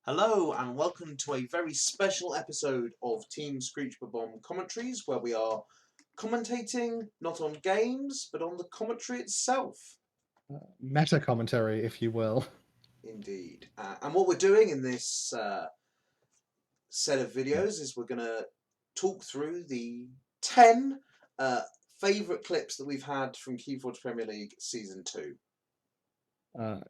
Hello and welcome to a very special episode of Team Screech Bob-Omb commentaries, where we are commentating not on games but on the commentary itself. Meta commentary, if you will. Indeed. And what we're doing in this set of videos is we're going to talk through the 10 favourite clips that we've had from Kiivii Premier League Season 2.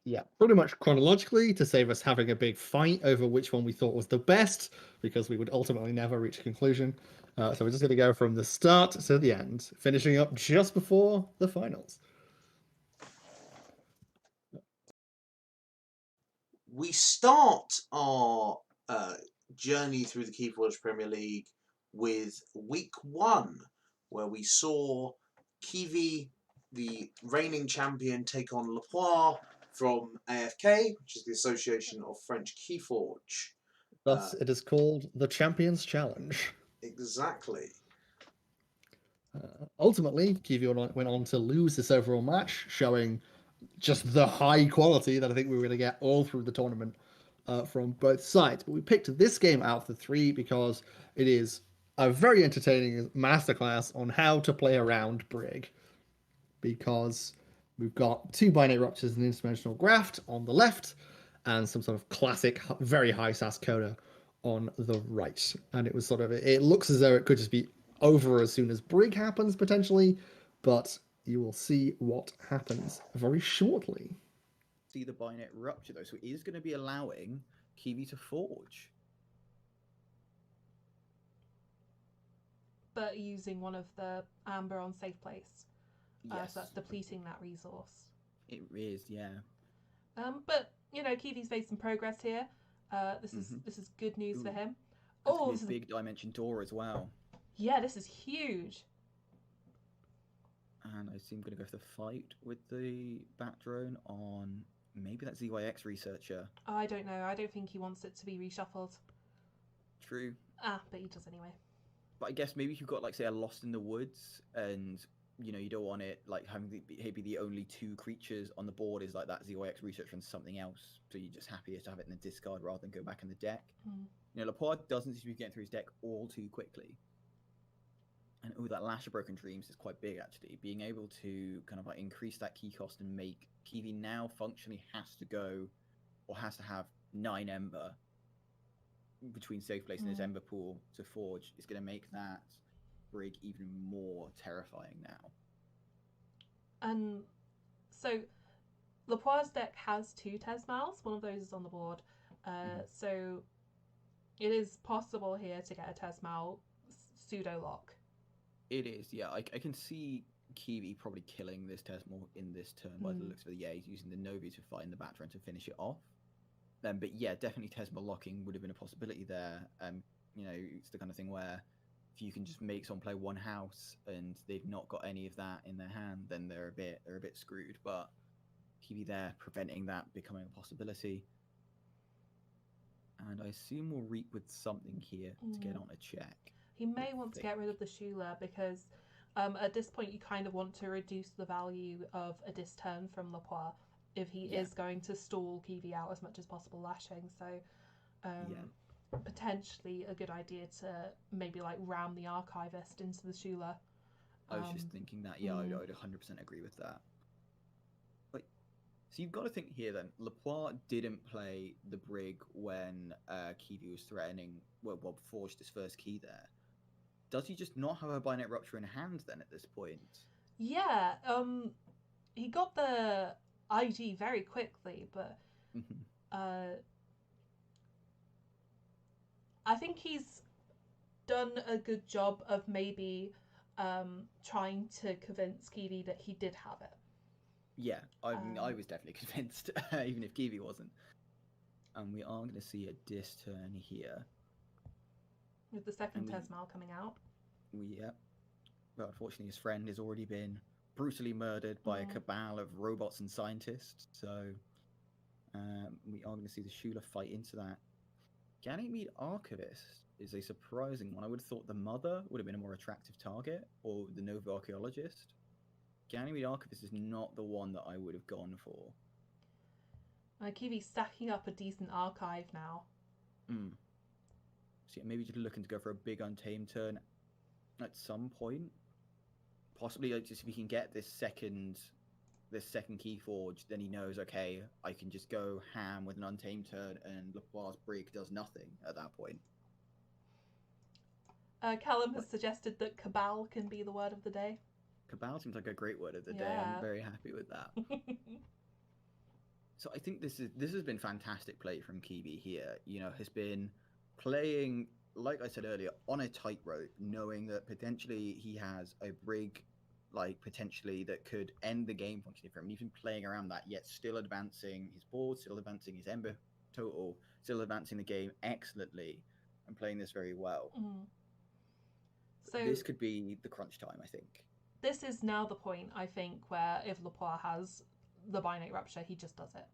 Yeah, pretty much chronologically to save us having a big fight over which one we thought was the best, because we would ultimately never reach a conclusion. So we're just going to go from the start to the end, finishing up just before the finals. We start our journey through the Kiivii Premier League with week 1, where we saw Kiivii, the reigning champion, take on LaPoire from AFK, which is the Association of French Keyforge. Thus, it is called the Champions Challenge. Exactly. Ultimately, Kiivii went on to lose this overall match, showing just the high quality that I think we were going to get all through the tournament from both sides. But we picked this game out of the three because it is a very entertaining masterclass on how to play around Brig. Because we've got two binary ruptures and interdimensional graft on the left, and some sort of classic, very high SAS coda on the right. And it was sort of, it looks as though it could just be over as soon as Brig happens, potentially, but you will see what happens very shortly. See the binary rupture though, so it is going to be allowing Kiivii to forge. But using one of the amber on safe place. Yes. So that's depleting that resource. It is, yeah. But you know, Kiivii's made some progress here. This is good news for him. Oh, this is a big dimension door as well. Yeah, this is huge. And I see I'm going to go for the fight with the bat drone on maybe that ZYX researcher. I don't know. I don't think he wants it to be reshuffled. True. But he does anyway. But I guess maybe if you've got, like, say, a Lost in the Woods, and you know you don't want it like having maybe the only two creatures on the board is like that ZYX researcher and something else, so you're just happier to have it in the discard rather than go back in the deck. You know, LaPoire doesn't seem to be getting through his deck all too quickly. And that Lash of Broken Dreams is quite big, actually. Being able to kind of like increase that key cost and make Kiivii now functionally has to go, or has to have 9 Ember between Safe Place and his Ember pool to forge, is going to make that Brig even more terrifying now. And so LaPoire's deck has 2 Tesmals. One of those is on the board. So it is possible here to get a Tesmal pseudo lock. It is, yeah. I can see Kiivii probably killing this Tesmal in this turn by the looks of it. Yeah, he's using the Novi to fight in the Battering to finish it off. But yeah, definitely Tesmal locking would have been a possibility there. You know, it's the kind of thing where if you can just make someone play one house and they've not got any of that in their hand, then they're a bit screwed. But Kiivii there preventing that becoming a possibility. And I assume we'll reap with something here to get on a check. He may want to get rid of the Shula because at this point you kind of want to reduce the value of a dis turn from LaPoire if he is going to stall Kiivii out as much as possible lashing. So potentially a good idea to maybe like ram the Archivist into the Shula. I was just thinking that, yeah, I would 100% agree with that. But so you've got to think here then, LaPoire didn't play the Brig when Kiivii was threatening, well, forged his first key there. Does he just not have a binary rupture in hand then at this point? Yeah, he got the IG very quickly, but I think he's done a good job of maybe trying to convince Kiivii that he did have it. Yeah, I mean, I was definitely convinced, even if Kiivii wasn't. And we are going to see a dis turn here. With the second Tesmal coming out. But unfortunately his friend has already been brutally murdered by a cabal of robots and scientists, so we are going to see the Shula fight into that. Ganymede Archivist is a surprising one. I would have thought the Mother would have been a more attractive target, or the Nova Archaeologist. Ganymede Archivist is not the one that I would have gone for. Kiivii's stacking up a decent archive now. So yeah, maybe just looking to go for a big Untamed turn at some point. Possibly like, just if he can get this second Keyforge, then he knows, okay, I can just go ham with an Untamed turn, and LaPoire's Brig does nothing at that point. Callum has suggested that Cabal can be the word of the day. Cabal seems like a great word of the day. I'm very happy with that. So I think this has been fantastic play from Kiivii here. You know, has been playing, like I said earlier, on a tightrope, knowing that potentially he has a Brig, like potentially that could end the game functioning for him. He's been playing around that, yet still advancing his board, still advancing his Ember total, still advancing the game excellently, and playing this very well. So this could be the crunch time, I think. This is now the point, I think, where if LaPoire has the Binate Rupture, he just does it.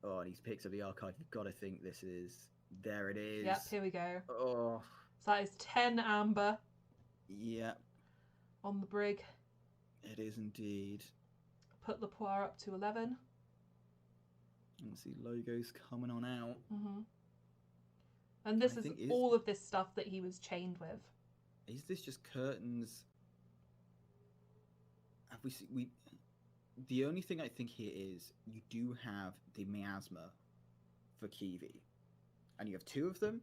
Oh, and he's picked up the archive. You've got to think this is... There it is. Yep, here we go. Oh. So that is 10 amber. Yep. On the Brig. It is indeed. Put LaPoire up to 11. And see logos coming on out. And this is all of this stuff that he was chained with. Is this just curtains? Have we the only thing I think here is you do have the miasma for Kiivii, and you have two of them.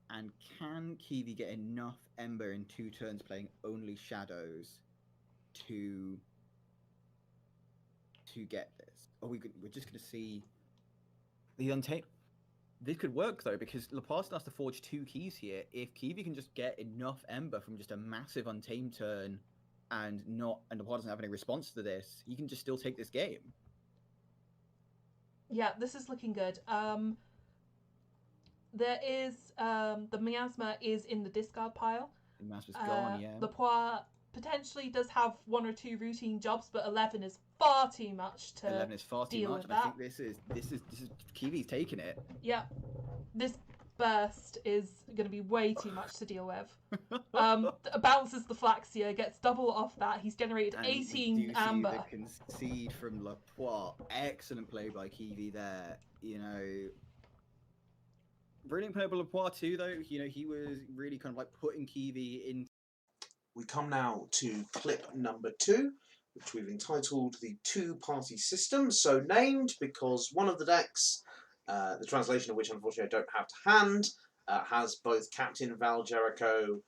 And can Kiivii get enough Ember in 2 turns playing only shadows to get this? Or we're just going to see the Untamed. This could work though, because LaPoire still has to forge 2 keys here. If Kiivii can just get enough Ember from just a massive Untamed turn, and LaPoire doesn't have any response to this, he can just still take this game. Yeah, this is looking good. There is the miasma is in the discard pile. The miasma's gone, yeah. LaPoire potentially does have 1 or 2 routine jobs, but 11 is far too much to 11 is far too deal much. with I that. think this is Kiivii's taking it. Yeah, this burst is going to be way too much to deal with. Bounces the Flaxia, gets double off that. He's generated And 18 you amber. see the concede from LaPoire. Excellent play by Kiivii there. You know, brilliant play by LaPoire too, though. You know, he was really kind of like putting Kiivii in. We come now to clip number 2, which we've entitled the 2-party system. So named because one of the decks, the translation of which unfortunately I don't have to hand, has both Captain Val Jericho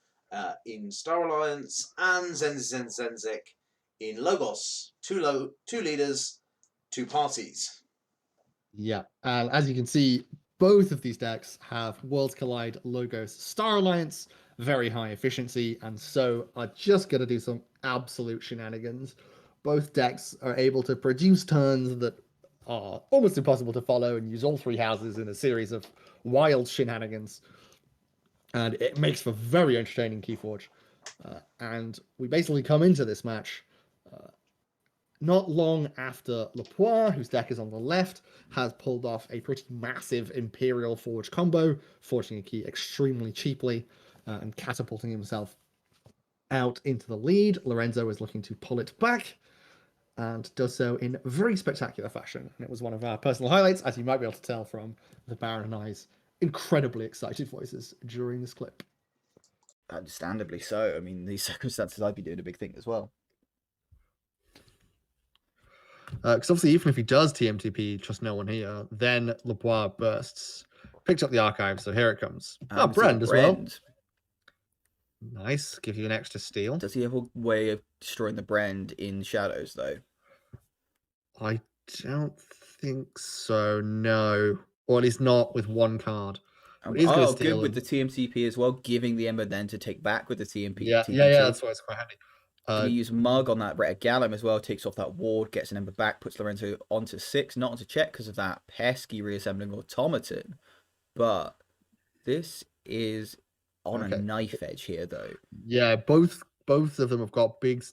in Star Alliance and Zenzik in Logos. 2 leaders, 2 parties. Yeah, and as you can see, both of these decks have Worlds Collide, Logos, Star Alliance, very high efficiency, and so are just going to do some absolute shenanigans. Both decks are able to produce turns that are almost impossible to follow and use all 3 houses in a series of wild shenanigans. And it makes for very entertaining Keyforge. And we basically come into this match not long after LaPoire, whose deck is on the left, has pulled off a pretty massive Imperial Forge combo, forging a key extremely cheaply and catapulting himself out into the lead. Lorenzo is looking to pull it back and does so in very spectacular fashion. And it was one of our personal highlights, as you might be able to tell from the Baron and I's incredibly excited voices during this clip. Understandably so. I mean, these circumstances, I'd be doing a big thing as well. Because obviously, even if he does TMTP, just no one here, then LaPoire bursts. Picks up the archive, so here it comes. Brend as well. Nice. Give you an extra steal. Does he have a way of destroying the Brend in shadows, though? I don't think so, no. Or at least not with 1 card. Oh, good with the TMTP as well, giving the Ember then to take back with the TMP. Yeah, that's why it's quite handy. Can you use Mug on that Red Gallum as well, takes off that ward, gets an Ember back, puts Lorenzo onto 6, not onto check because of that pesky reassembling automaton. But this is on a knife edge here, though. Yeah, both of them have got big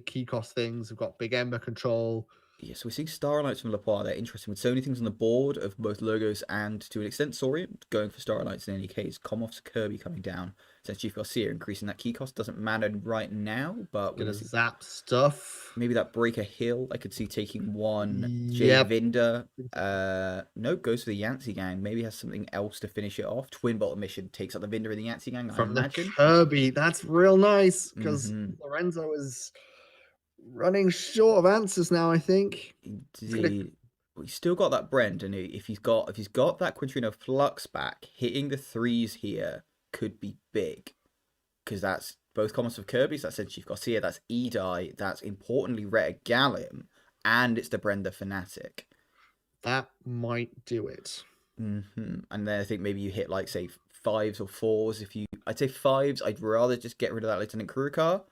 key cost things. Have got big Ember control. Yeah, so we're seeing Starlights from LaPoire. They're interesting with so many things on the board of both logos and, to an extent, Saurian. Going for Starlights in any case. Commoff's Kirby coming down. Since Chief Garcia increasing that key cost doesn't matter right now, but we're Gonna see zap stuff. maybe that Breaker Hill. I could see taking one. Yep. Vinder. Nope, goes for the Yancey Gang. Maybe has something else to finish it off. Twin Bolt Mission takes out the Vinder and the Yancey Gang, I From the imagine. Kirby. That's real nice because Mhm. Lorenzo is running short of answers now, I think. Indeed. He's still got that Brend, and if he's got that Quintrino Flux back, hitting the 3s here could be big. Because that's both comments of Kirby's, that's Chief Garcia, that's Edai, that's importantly Retta Galim, and it's the Brenda Fanatic. That might do it. And then I think maybe you hit like say 5s or 4s. I'd say 5s. I'd rather just get rid of that Lieutenant Kurukar.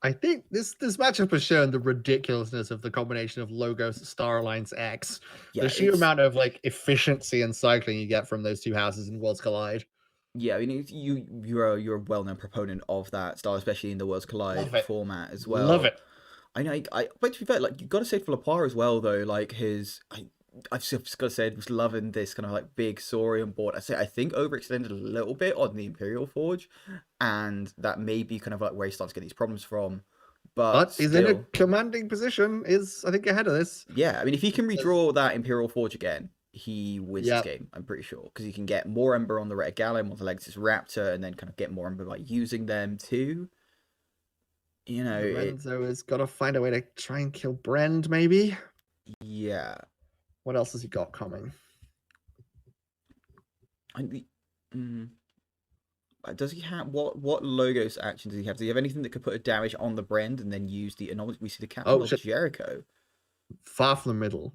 I think this matchup has shown the ridiculousness of the combination of Logos, Star Alliance, X. Yeah, the sheer amount of like efficiency and cycling you get from those two houses in Worlds Collide. Yeah, I mean you're a well-known proponent of that style, especially in the Worlds Collide format as well. Love it. I know. But to be fair, like you've got to say for LaPoire as well, though. Like I've just got to say, I was loving this kind of like big Saurian board. I think overextended a little bit on the Imperial Forge, and that may be kind of like where he starts to get these problems from. But he's in a commanding position. Is I think ahead of this. Yeah, I mean, if he can redraw that Imperial Forge again, he wins this game. I'm pretty sure because he can get more Ember on the Retta Galim or the Legacy Raptor, and then kind of get more Ember by using them too. You know, Lorenzo has got to find a way to try and kill Brend, maybe. Yeah. What else has he got coming? Does he have what logos actions does he have? Does he have anything that could put a damage on the Brend and then use the anomaly? We see the Captain of Jericho. Far from the middle.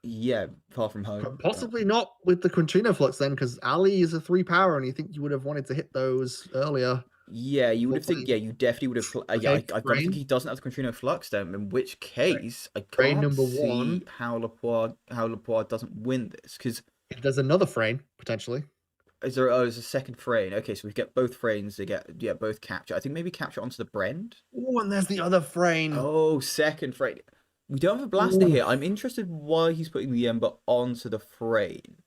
Yeah, far from home. Possibly not with the Quintrino Flux then, because Ali is a 3 power, and you think you would have wanted to hit those earlier. Yeah, you would have think. Yeah, you definitely would have. I've got to think he doesn't have the Quintrino Flux then. In which case, I can't see how LaPoire doesn't win this because there's another frame potentially. Is there? Oh, there's a second frame. Okay, so we get both frames. They get both capture. I think maybe capture onto the Brend. Oh, and there's the other frame. Oh, second frame. We don't have a blaster here. I'm interested why he's putting the Ember onto the frame.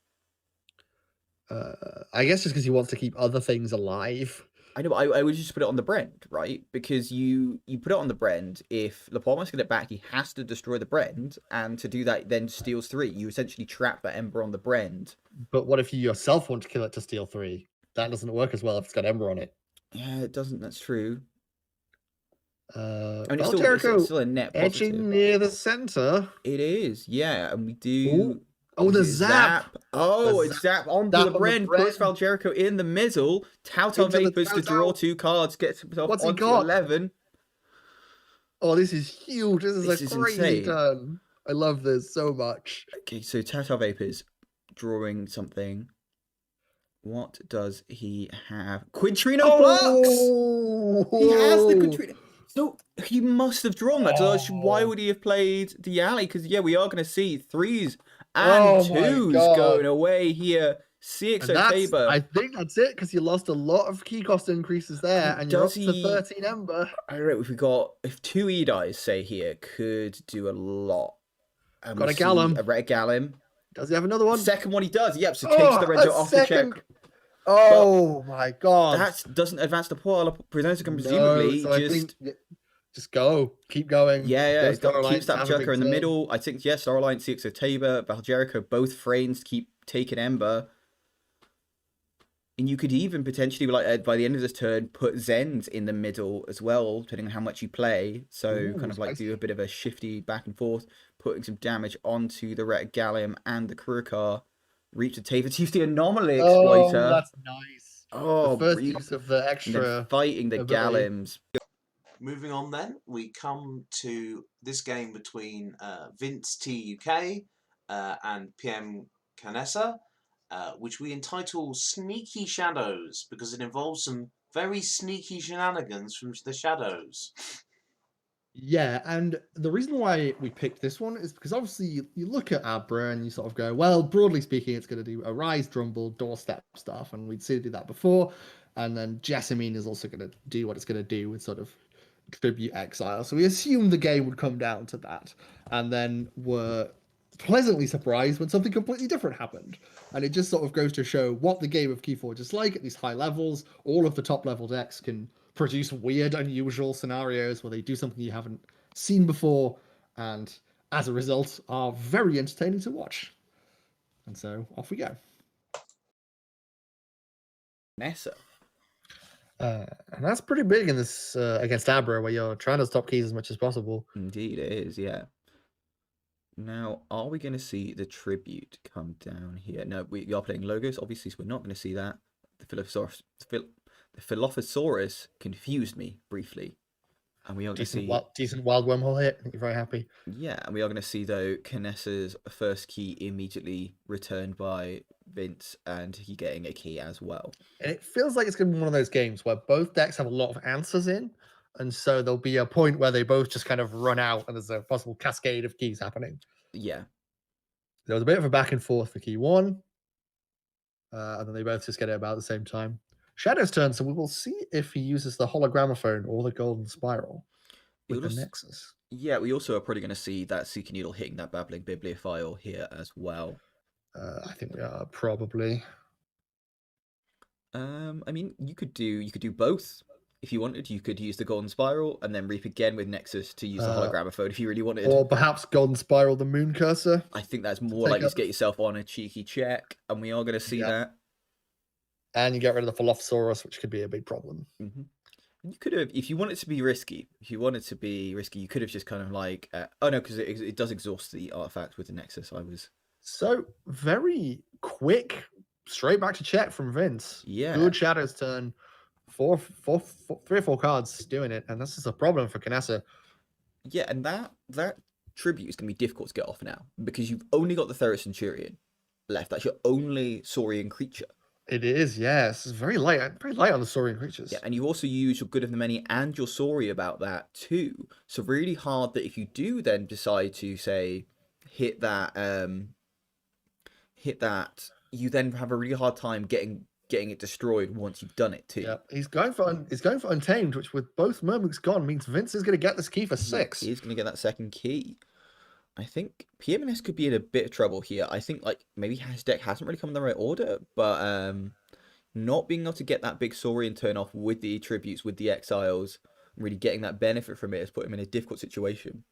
I guess just because he wants to keep other things alive. I know, but I would just put it on the Brend, right? Because you put it on the Brend, if LaPoire wants to get it back, he has to destroy the Brend, and to do that, then steals 3. You essentially trap that Ember on the Brend. But what if you yourself want to kill it to steal 3? That doesn't work as well if it's got Ember on it. Yeah, it doesn't. That's true. I mean, it's still a net positive. Edging near the center. It is, yeah, and we do. Oh, the zap! Oh, it's zap onto the Brend. Puts Jericho in the middle. Tautel Vapors to draw 2 cards. Gets himself onto 11. Oh, this is huge. This is a crazy turn. I love this so much. Okay, so Tautel Vapors drawing something. What does he have? Quintrino Flux! He has the Quintrino. So he must have drawn that. So why would he have played the alley? Because, yeah, we are going to see 3s and 2s going away here. CXO Tabor. I think that's it, because you lost a lot of key cost increases there, and you're up to 13 Ember. I don't know, if 2 Edis, say, here, could do a lot. Got a Galim. A Retta Galim. Does he have another one? Second one he does, yep, so takes the Lorenzo off the check. Oh my god. That doesn't advance the pool. Presenter can presumably just go. Keep going. Yeah, keep Stab Jerker in the middle. I think, yeah, Star Alliance, CXO Tabor, Val Jericho, both frames keep taking Ember. And you could even potentially, like, by the end of this turn, put Zens in the middle as well, depending on how much you play. So kind of like do a bit of a shifty back and forth, putting some damage onto the Retta Galim and the Kurukar. Reach the Tabor to use the Anomaly Exploiter. Oh, that's nice. Oh, the first use of the extra fighting the Galims. Moving on then, we come to this game between VinceT UK and PMCanessa, which we entitle Sneaky Shadows, because it involves some very sneaky shenanigans from the shadows. Yeah, and the reason why we picked this one is because obviously you look at Abra and you sort of go, well, broadly speaking, it's going to do a Rise, Drumble, Doorstep stuff, and we'd seen it do that before. And then Jessamine is also going to do what it's going to do with sort of tribute exile. So we assumed the game would come down to that, and then were pleasantly surprised when something completely different happened. And it just sort of goes to show what the game of Keyforge is like at these high levels. All of the top level decks can produce weird, unusual scenarios where they do something you haven't seen before, and as a result are very entertaining to watch. And so off we go. Nessa. And that's pretty big in this against Abra, where you're trying to stop keys as much as possible. Indeed, it is. Yeah. Now, are we going to see the tribute come down here? No, we are playing logos, obviously, so we're not going to see that. The Philophosaurus confused me briefly, and we are going to see decent wild wormhole hit. I think you're very happy. Yeah, and we are going to see though Canessa's first key immediately returned by Vince, and he getting a key as well. And it feels like it's going to be one of those games where both decks have a lot of answers in, and so there'll be a point where they both just kind of run out, and there's a possible cascade of keys happening. Yeah. There was a bit of a back and forth for key one, and then they both just get it about the same time. Shadow's turn, so we will see if he uses the hologramophone or the golden spiral with the Nexus. Yeah, we also are probably going to see that Seeker Needle hitting that babbling bibliophile here as well. I think we are probably. I mean, you could do both if you wanted. You could use the golden spiral and then reap again with Nexus to use the hologramophone if you really wanted. Or perhaps golden spiral the moon cursor. I think that's more likely to get yourself on a cheeky check, and we are going to see that. And you get rid of the Philophosaurus, which could be a big problem. Mm-hmm. You could have, if you wanted to be risky, you could have just kind of like, oh no, because it does exhaust the artifact with the Nexus. So very quick, straight back to check from Vince. Yeah. Good Shadow's turn. 3 or 4 cards doing it, and this is a problem for Canessa. Yeah, and that tribute is going to be difficult to get off now, because you've only got the Theros Centurion left. That's your only Saurian creature. It is, yes. It's very light on the Saurian creatures. Yeah, and you also use your Good of the Many and your Sauri about that too. So really hard that if you do then decide to say hit that, you then have a really hard time getting it destroyed once you've done it too. Yeah, he's going for Untamed, which with both Murmuks gone means Vince is going to get this key for 6. He's going to get that second key. I think PMNS could be in a bit of trouble here. I think like maybe his deck hasn't really come in the right order, but not being able to get that big Saurian turn off with the tributes, with the exiles, really getting that benefit from it has put him in a difficult situation.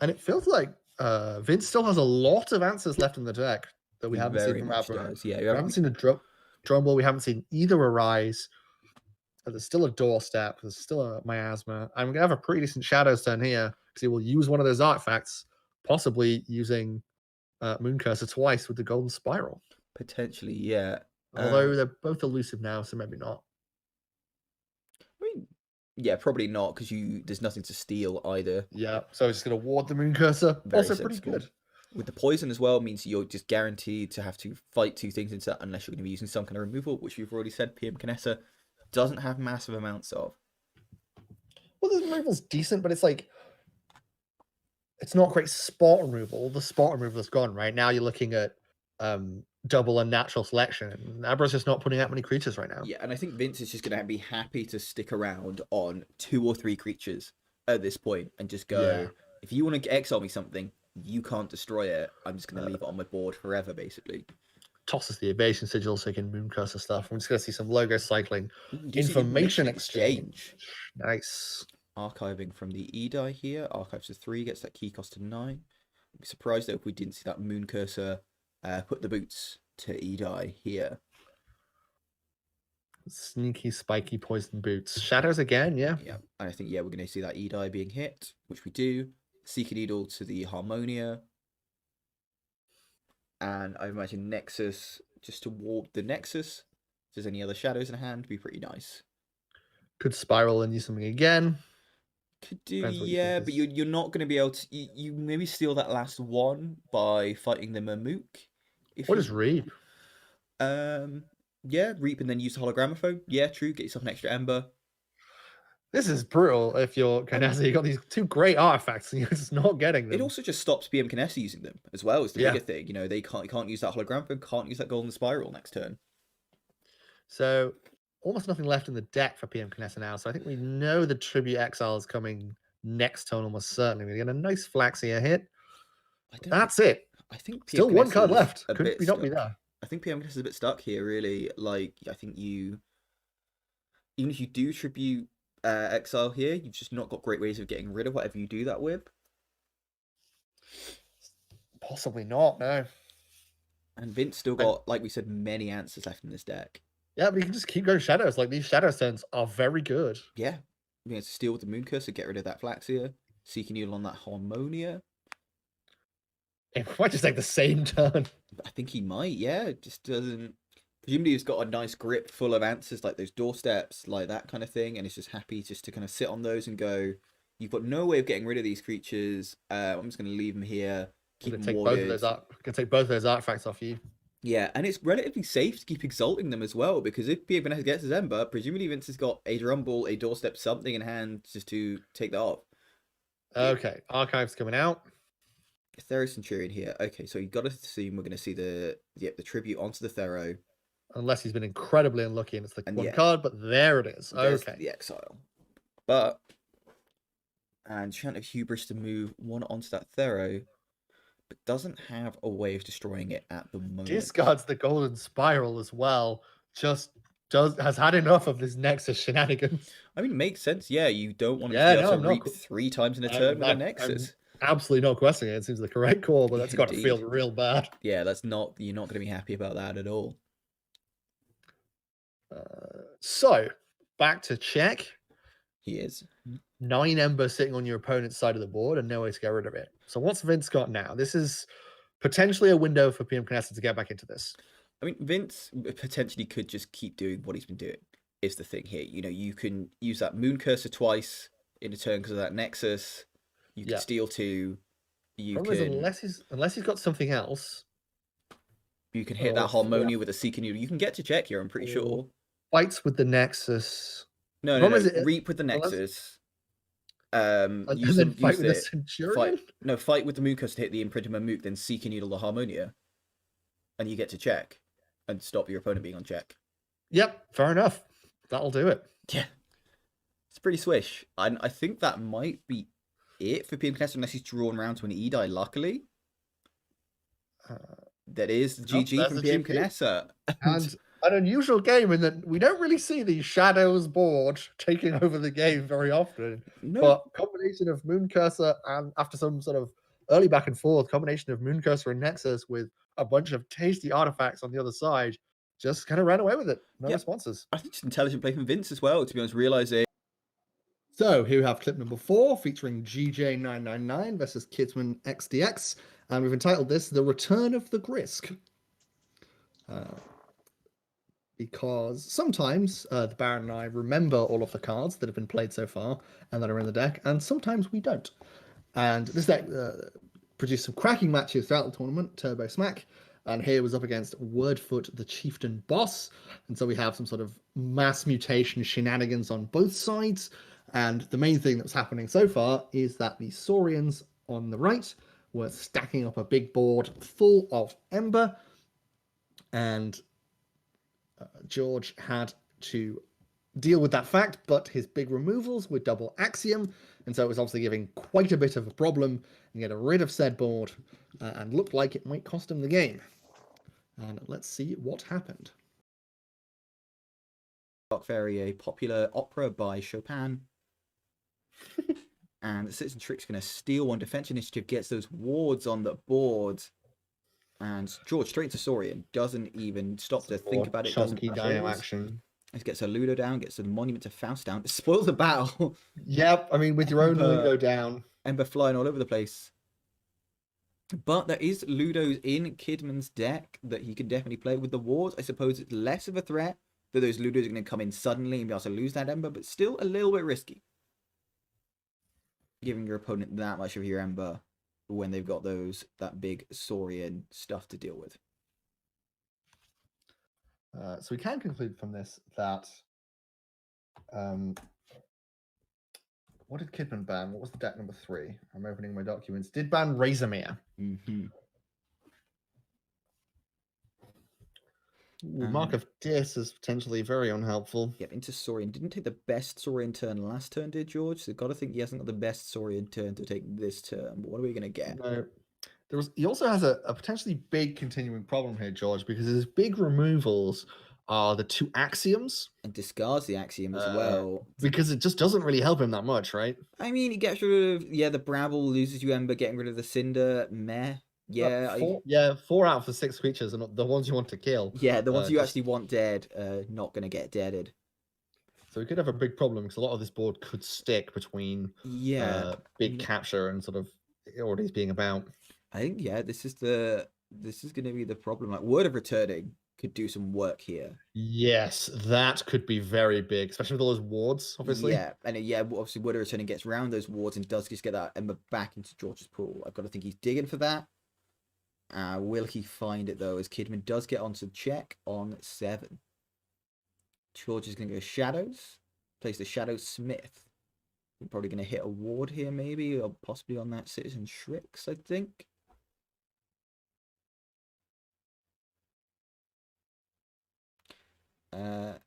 And it feels like Vince still has a lot of answers left in the deck that we haven't seen from Abra. Yeah, we haven't seen a Drumble. We haven't seen either Arise. There's still a Doorstep. There's still a Miasma. I'm going to have a pretty decent Shadows turn here because he will use one of those artifacts, possibly using Moon Cursor twice with the Golden Spiral. Potentially, yeah. Although they're both elusive now, so maybe not. I mean, yeah, probably not because there's nothing to steal either. Yeah, so he's just going to ward the Moon Cursor. Very also sensible. Pretty good. With the poison as well means you're just guaranteed to have to fight 2 things into that unless you're going to be using some kind of removal, which we've already said PMCanessa doesn't have massive amounts of. Well, the removal's decent, but it's like it's not great spot removal. The spot removal is gone right now. You're looking at double and natural selection, and Abra's just not putting that many creatures right now. Yeah, and I think Vince is just going to be happy to stick around on 2 or 3 creatures at this point and just go, if you want to exile me something, you can't destroy it. I'm just going to leave it on my board forever, basically. Tosses the evasion sigil so he can Moon Cursor stuff. I'm just going to see some logo cycling. Information exchange. Nice. Archiving from the Edai here. Archives to 3, gets that key cost to 9. I'd be surprised though if we didn't see that Moon Cursor put the boots to Edai here. Sneaky, spiky poison boots. Shadows again, yeah. Yeah, and I think, we're going to see that Edai being hit, which we do. Seeker Needle to the Harmonia. And I imagine Nexus, just to warp the Nexus. If there's any other shadows in hand, would be pretty nice. Could spiral and use something again. Could do, yeah, but you're not going to be able to... You maybe steal that last one by fighting the Mamook. What is Reap? Yeah, Reap and then use the Hologramophone. Yeah, true, get yourself an extra Ember. This is brutal if you're Canessa. You got these 2 great artifacts and you're just not getting them. It also just stops PMCanessa using them as well, is the bigger thing. They can't use that Hologram, can't use that Golden Spiral next turn. So almost nothing left in the deck for PMCanessa now. So I think we know the Tribute Exile is coming next turn almost certainly. We get a nice Flaxia hit. That's it. I think Still one card PMCanessa's left. a Could bit we not be stuck. there? I think PMCanessa's a bit stuck here, really. Like, I think even if you do Tribute Exile here, you've just not got great ways of getting rid of whatever you do that with. Possibly not, no. And Vince still got, like we said, many answers left in this deck. Yeah, but you can just keep going shadows. Like, these shadow turns are very good. Yeah. You know, steal with the Moon Curse, get rid of that Flaxia. Seeking Needle on that Harmonia. It might just take the same turn. I think he might, yeah. It just doesn't... Presumably he's got a nice grip full of answers, like those doorsteps, like that kind of thing, and he's just happy just to kind of sit on those and go, you've got no way of getting rid of these creatures. I'm just going to leave them here, keep them warded. Can take both of those artifacts off you. Yeah, and it's relatively safe to keep exalting them as well, because if PMCanessa gets his Ember, presumably Vince has got a Drumble, a doorstep, something in hand just to take that off. Okay, Archive's coming out. Theros Centurion here. Okay, so you've got to assume we're going to see the tribute onto the Thero. Unless he's been incredibly unlucky and it's the one yeah, card, but there it is. There's Okay. the exile. But, and Chant of Hubris to move one onto that Thero, but doesn't have a way of destroying it at the moment. Discards the Golden Spiral as well. Just has had enough of this Nexus shenanigans. I mean, it makes sense. Yeah, you don't want to be able to reap 3 times in a turn with a Nexus. I'm absolutely not questioning it. It seems the correct call, but that's got to feel real bad. Yeah, you're not going to be happy about that at all. So, back to check. He is. 9 Ember sitting on your opponent's side of the board and no way to get rid of it. So what's Vince got now? This is potentially a window for PMCanessa to get back into this. I mean, Vince potentially could just keep doing what he's been doing, is the thing here. You know, you can use that Moon Cursor twice in a turn because of that Nexus. You can steal 2. Unless he's got something else. You can hit that Harmonia with a Seeker Needle. You can get to check here, I'm pretty sure. Fights with the Nexus. No. Reap with the Nexus. Use then fight with the Centurion? Fight with the Moon Curse to hit the Imprinted Mamook, then Seeker Needle the Harmonia. And you get to check and stop your opponent being on check. Yep, fair enough. That'll do it. Yeah. It's pretty swish. And I think that might be it for PMCanessa unless he's drawn around to an Edai, luckily. That is the GG from PMCanessa. And an unusual game in that we don't really see the Shadows board taking over the game very often. No. But combination of Moon Cursor and after some sort of early back and forth, combination of Moon Cursor and Nexus with a bunch of tasty artifacts on the other side, just kind of ran away with it. No responses. I think it's intelligent play from Vince as well, to be honest, realizing. So here we have clip number 4 featuring GJ999 versus Kidmanxdx. And we've entitled this The Return of the Grisk. Because sometimes the Baron and I remember all of the cards that have been played so far and that are in the deck, and sometimes we don't. And this deck produced some cracking matches throughout the tournament, Turbo Smack, and here was up against Wordfoot, the Chieftain Boss. And so we have some sort of mass mutation shenanigans on both sides. And the main thing that's happening so far is that the Saurians on the right were stacking up a big board full of Ember, and George had to deal with that fact, but his big removals were double Axiom, and so it was obviously giving quite a bit of a problem and get rid of said board, and looked like it might cost him the game. And let's see what happened. Dark Fairy, a popular opera by Chopin. And the Citizen Trick's going to steal 1 defense initiative, gets those wards on the board. And George, straight to Saurian, doesn't even stop to think about it. Chunky dino action. It gets a Ludo down, gets a Monument to Faust down. It spoils the battle. Yep, I mean, with your own Ludo down. Ember flying all over the place. But there is Ludos in Kidman's deck that he can definitely play with the wards. I suppose it's less of a threat that those Ludos are going to come in suddenly and be able to lose that Ember, but still a little bit risky. Giving your opponent that much of your Ember when they've got that big Saurian stuff to deal with. So we can conclude from this that what did Kidman ban? What was the deck number 3? I'm opening my documents. Did ban Razormere. Mm-hmm. Ooh, Mark of Dis is potentially very unhelpful. Yep, into Saurian. Didn't take the best Saurian turn last turn, did George? So got to think he hasn't got the best Saurian turn to take this turn. But what are we going to get? No. He also has a potentially big continuing problem here, George, because his big removals are the 2 axioms. And discards the axiom as well. Because it just doesn't really help him that much, right? I mean, he gets rid of, the Brabble, loses you Ember, getting rid of the Cinder, meh. Yeah, 4 out of the 6 creatures are not the ones you want to kill. Yeah, the ones you actually want dead, not going to get deaded. So we could have a big problem because a lot of this board could stick between big capture and sort of already being about. I think this is going to be the problem. Like Word of Returning could do some work here. Yes, that could be very big, especially with all those wards, obviously. Yeah, and obviously Word of Returning gets around those wards and does just get that Ember back into George's pool. I've got to think he's digging for that. Will he find it though? As Kidman does get onto check on 7. George is going to go Shadows, plays the Shadow Smith. We're probably going to hit a ward here, maybe, or possibly on that Citizen Shrix, I think.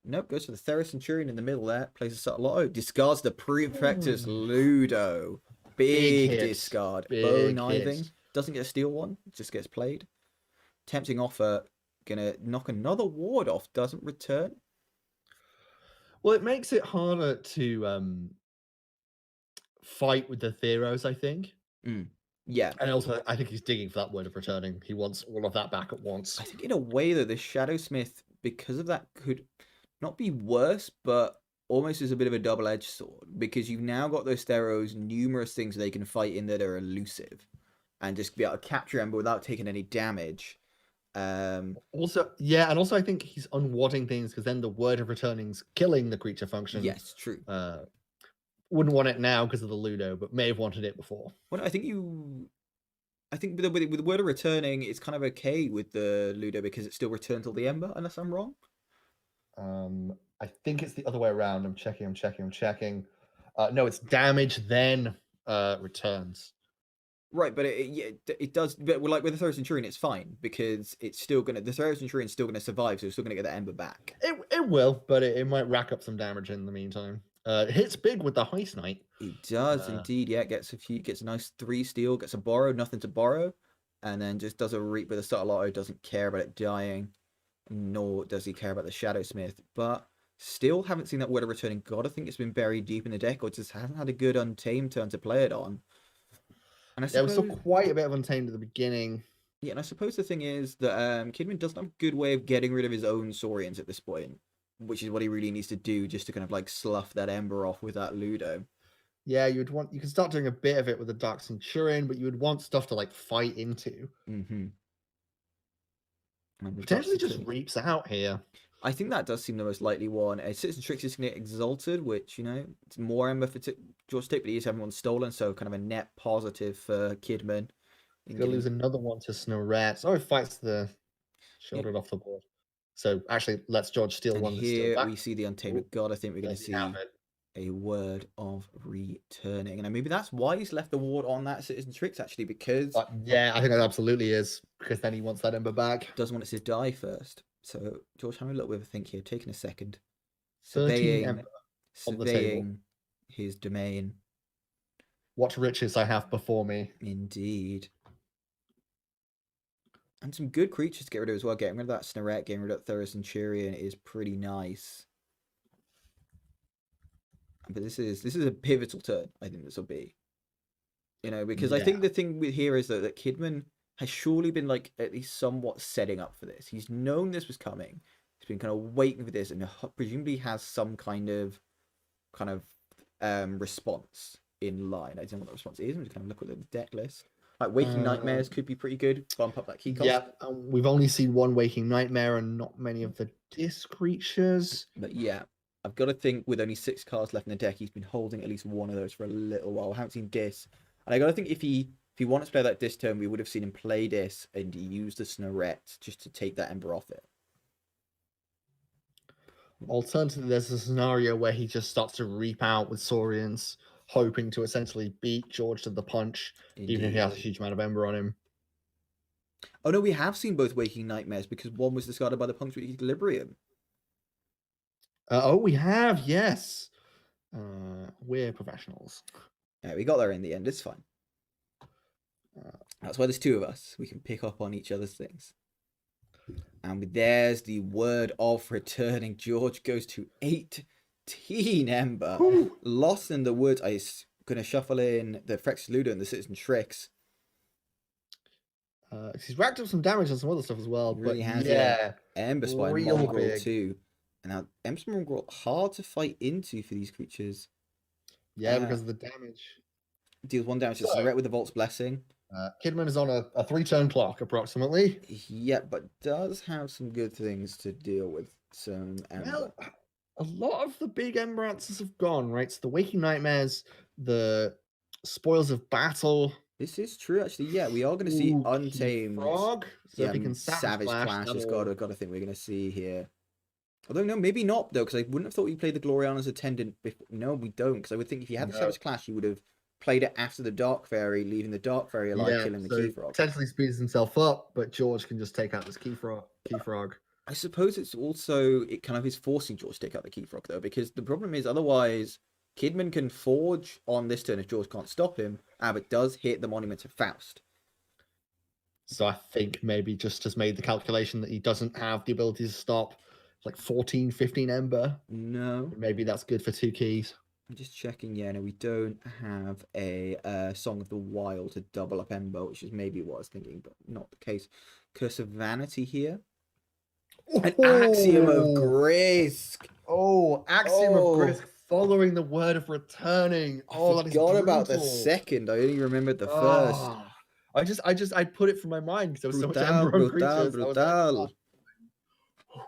Nope, goes for the Thera Centurion in the middle there, plays a subtle auto, discards the Prefectus Ludo. Big discard. Bone kniving. Doesn't get a steal one, just gets played. Tempting Offer, gonna knock another ward off, doesn't return. Well, it makes it harder to fight with the Theros, I think. Yeah. And also, I think he's digging for that Word of Returning. He wants all of that back at once. I think in a way, though, the Shadowsmith, because of that, could not be worse, but almost as a bit of a double-edged sword. Because you've now got those Theros, numerous things they can fight in that are elusive. And just be able to capture Ember without taking any damage. Also, I think he's unwadding things because then the Word of Returning's killing the creature function. Yes, true. Wouldn't want it now because of the Ludo, but may have wanted it before. Well, I think with the Word of Returning, it's kind of okay with the Ludo because it still returns all the Ember, unless I'm wrong. I think it's the other way around. I'm checking. No, it's damage, then returns. Right, but it does. But like with the Thera Centurion, it's fine because it's still the Thera Centurion's still gonna survive, so it's still gonna get that Ember back. It will, but it might rack up some damage in the meantime. It hits big with the Heist Knight. It does indeed. Yeah, gets a nice 3 steal, gets a borrow, nothing to borrow, and then just does a reap with a subtle auto. Doesn't care about it dying, nor does he care about the Shadowsmith. But still haven't seen that Word of Returning. God, I think it's been buried deep in the deck, or just hasn't had a good Untamed turn to play it on. And we saw quite a bit of Untamed at the beginning. Yeah, and I suppose the thing is that Kidman doesn't have a good way of getting rid of his own Saurians at this point, which is what he really needs to do just to kind of like slough that Ember off with that Ludo. Yeah, you can start doing a bit of it with the Dark Centurion, but you would want stuff to like fight into. Potentially just reaps out here. I think that does seem the most likely one. Citizen Shrix is going to get Exalted, which, it's more Ember for George Tick, but he is having one stolen, so kind of a net positive for Kidman. He's going to lose another one to Snoret. Oh, he fights the shouldered off the board. So actually, let's George steal one. Here we see the Untamed God. I think we're going to see a Word of Returning. And maybe that's why he's left the ward on that Citizen Shrix, actually, because... yeah, I think that absolutely is, because then he wants that Ember back. Doesn't want it to die first. So, George, having a little bit of a think here, taking a second. 13 surveying his domain. What riches I have before me. Indeed. And some good creatures to get rid of as well. Getting rid of that Snoret, getting rid of that Thera Centurion is pretty nice. But this is a pivotal turn, I think this will be. Because I think the thing with here is that Kidman has surely been like at least somewhat setting up for this. He's known this was coming. He's been kind of waiting for this, and presumably has some kind of response in line. I don't know what the response is. I'm just kind of look at the deck list. Like Waking Nightmares could be pretty good. Bump up that key cost. Yeah, we've only seen one Waking Nightmare and not many of the disc creatures. But yeah, I've got to think with only 6 cards left in the deck, he's been holding at least one of those for a little while. I haven't seen Dis. And I got to think if he wanted to play that Dis turn, we would have seen him play Dis and use the Snoret just to take that Ember off it. Alternatively, there's a scenario where he just starts to reap out with Saurians, hoping to essentially beat George to the punch, even if he has a huge amount of Ember on him. Oh no, we have seen both Waking Nightmares because one was discarded by the Punctual Equilibrium. Oh, we have, yes. We're professionals. Yeah, we got there in the end. It's fine. That's why there's two of us. We can pick up on each other's things. And there's the word of returning. George goes to 18 Ember. Whew. Lost in the Woods. I'm going to shuffle in the Frex Ludo and the Citizen Tricks. He's racked up some damage on some other stuff as well. Really but has, yeah. Ember Spy, real Mongrel big. too. And now Ember Spy, Mongrel, hard to fight into for these creatures. Yeah, because of the damage. Deals 1 damage to So- Surret with the Vault's Blessing. Kidman is on a 3-turn clock, approximately. Yeah, but does have some good things to deal with. Some Ember. Well, a lot of the big Ember answers have gone, right? So the Waking Nightmares, the Spoils of Battle. This is true, actually. Yeah, we are going to see Ooh, Untamed. Frog. So Yeah, if he can Savage Clash is that'll- got to think we're going to see here. Although, no, maybe not, though, because I wouldn't have thought you played the Gloriana's Attendant before. No, we don't, because I would think if you had the No. Savage Clash, you would have played it after the Dark Fairy, leaving the Dark Fairy alive, killing the so Key Frog. potentially speeds himself up, but George can just take out this Key Frog. I suppose it's also, it kind of is forcing George to take out the Key Frog, though, because the problem is, otherwise, Kidman can forge on this turn if George can't stop him, but does hit the Monument of Faust. So I think maybe just has made the calculation that he doesn't have the ability to stop like 14, 15 Ember. No. Maybe that's good for 2 keys. I'm just checking. Yeah, no, we don't have a Song of the Wild to double up Ember, which is maybe what I was thinking, but not the case. Curse of Vanity here. An Axiom of Grisk. Axiom Oh. of Grisk following the word of returning. I That is forgot about the brutal. second. I only remembered the first. Ah. I put it from my mind because there was so much Brutal, Ember on brutal, creatures. I was like, brutal.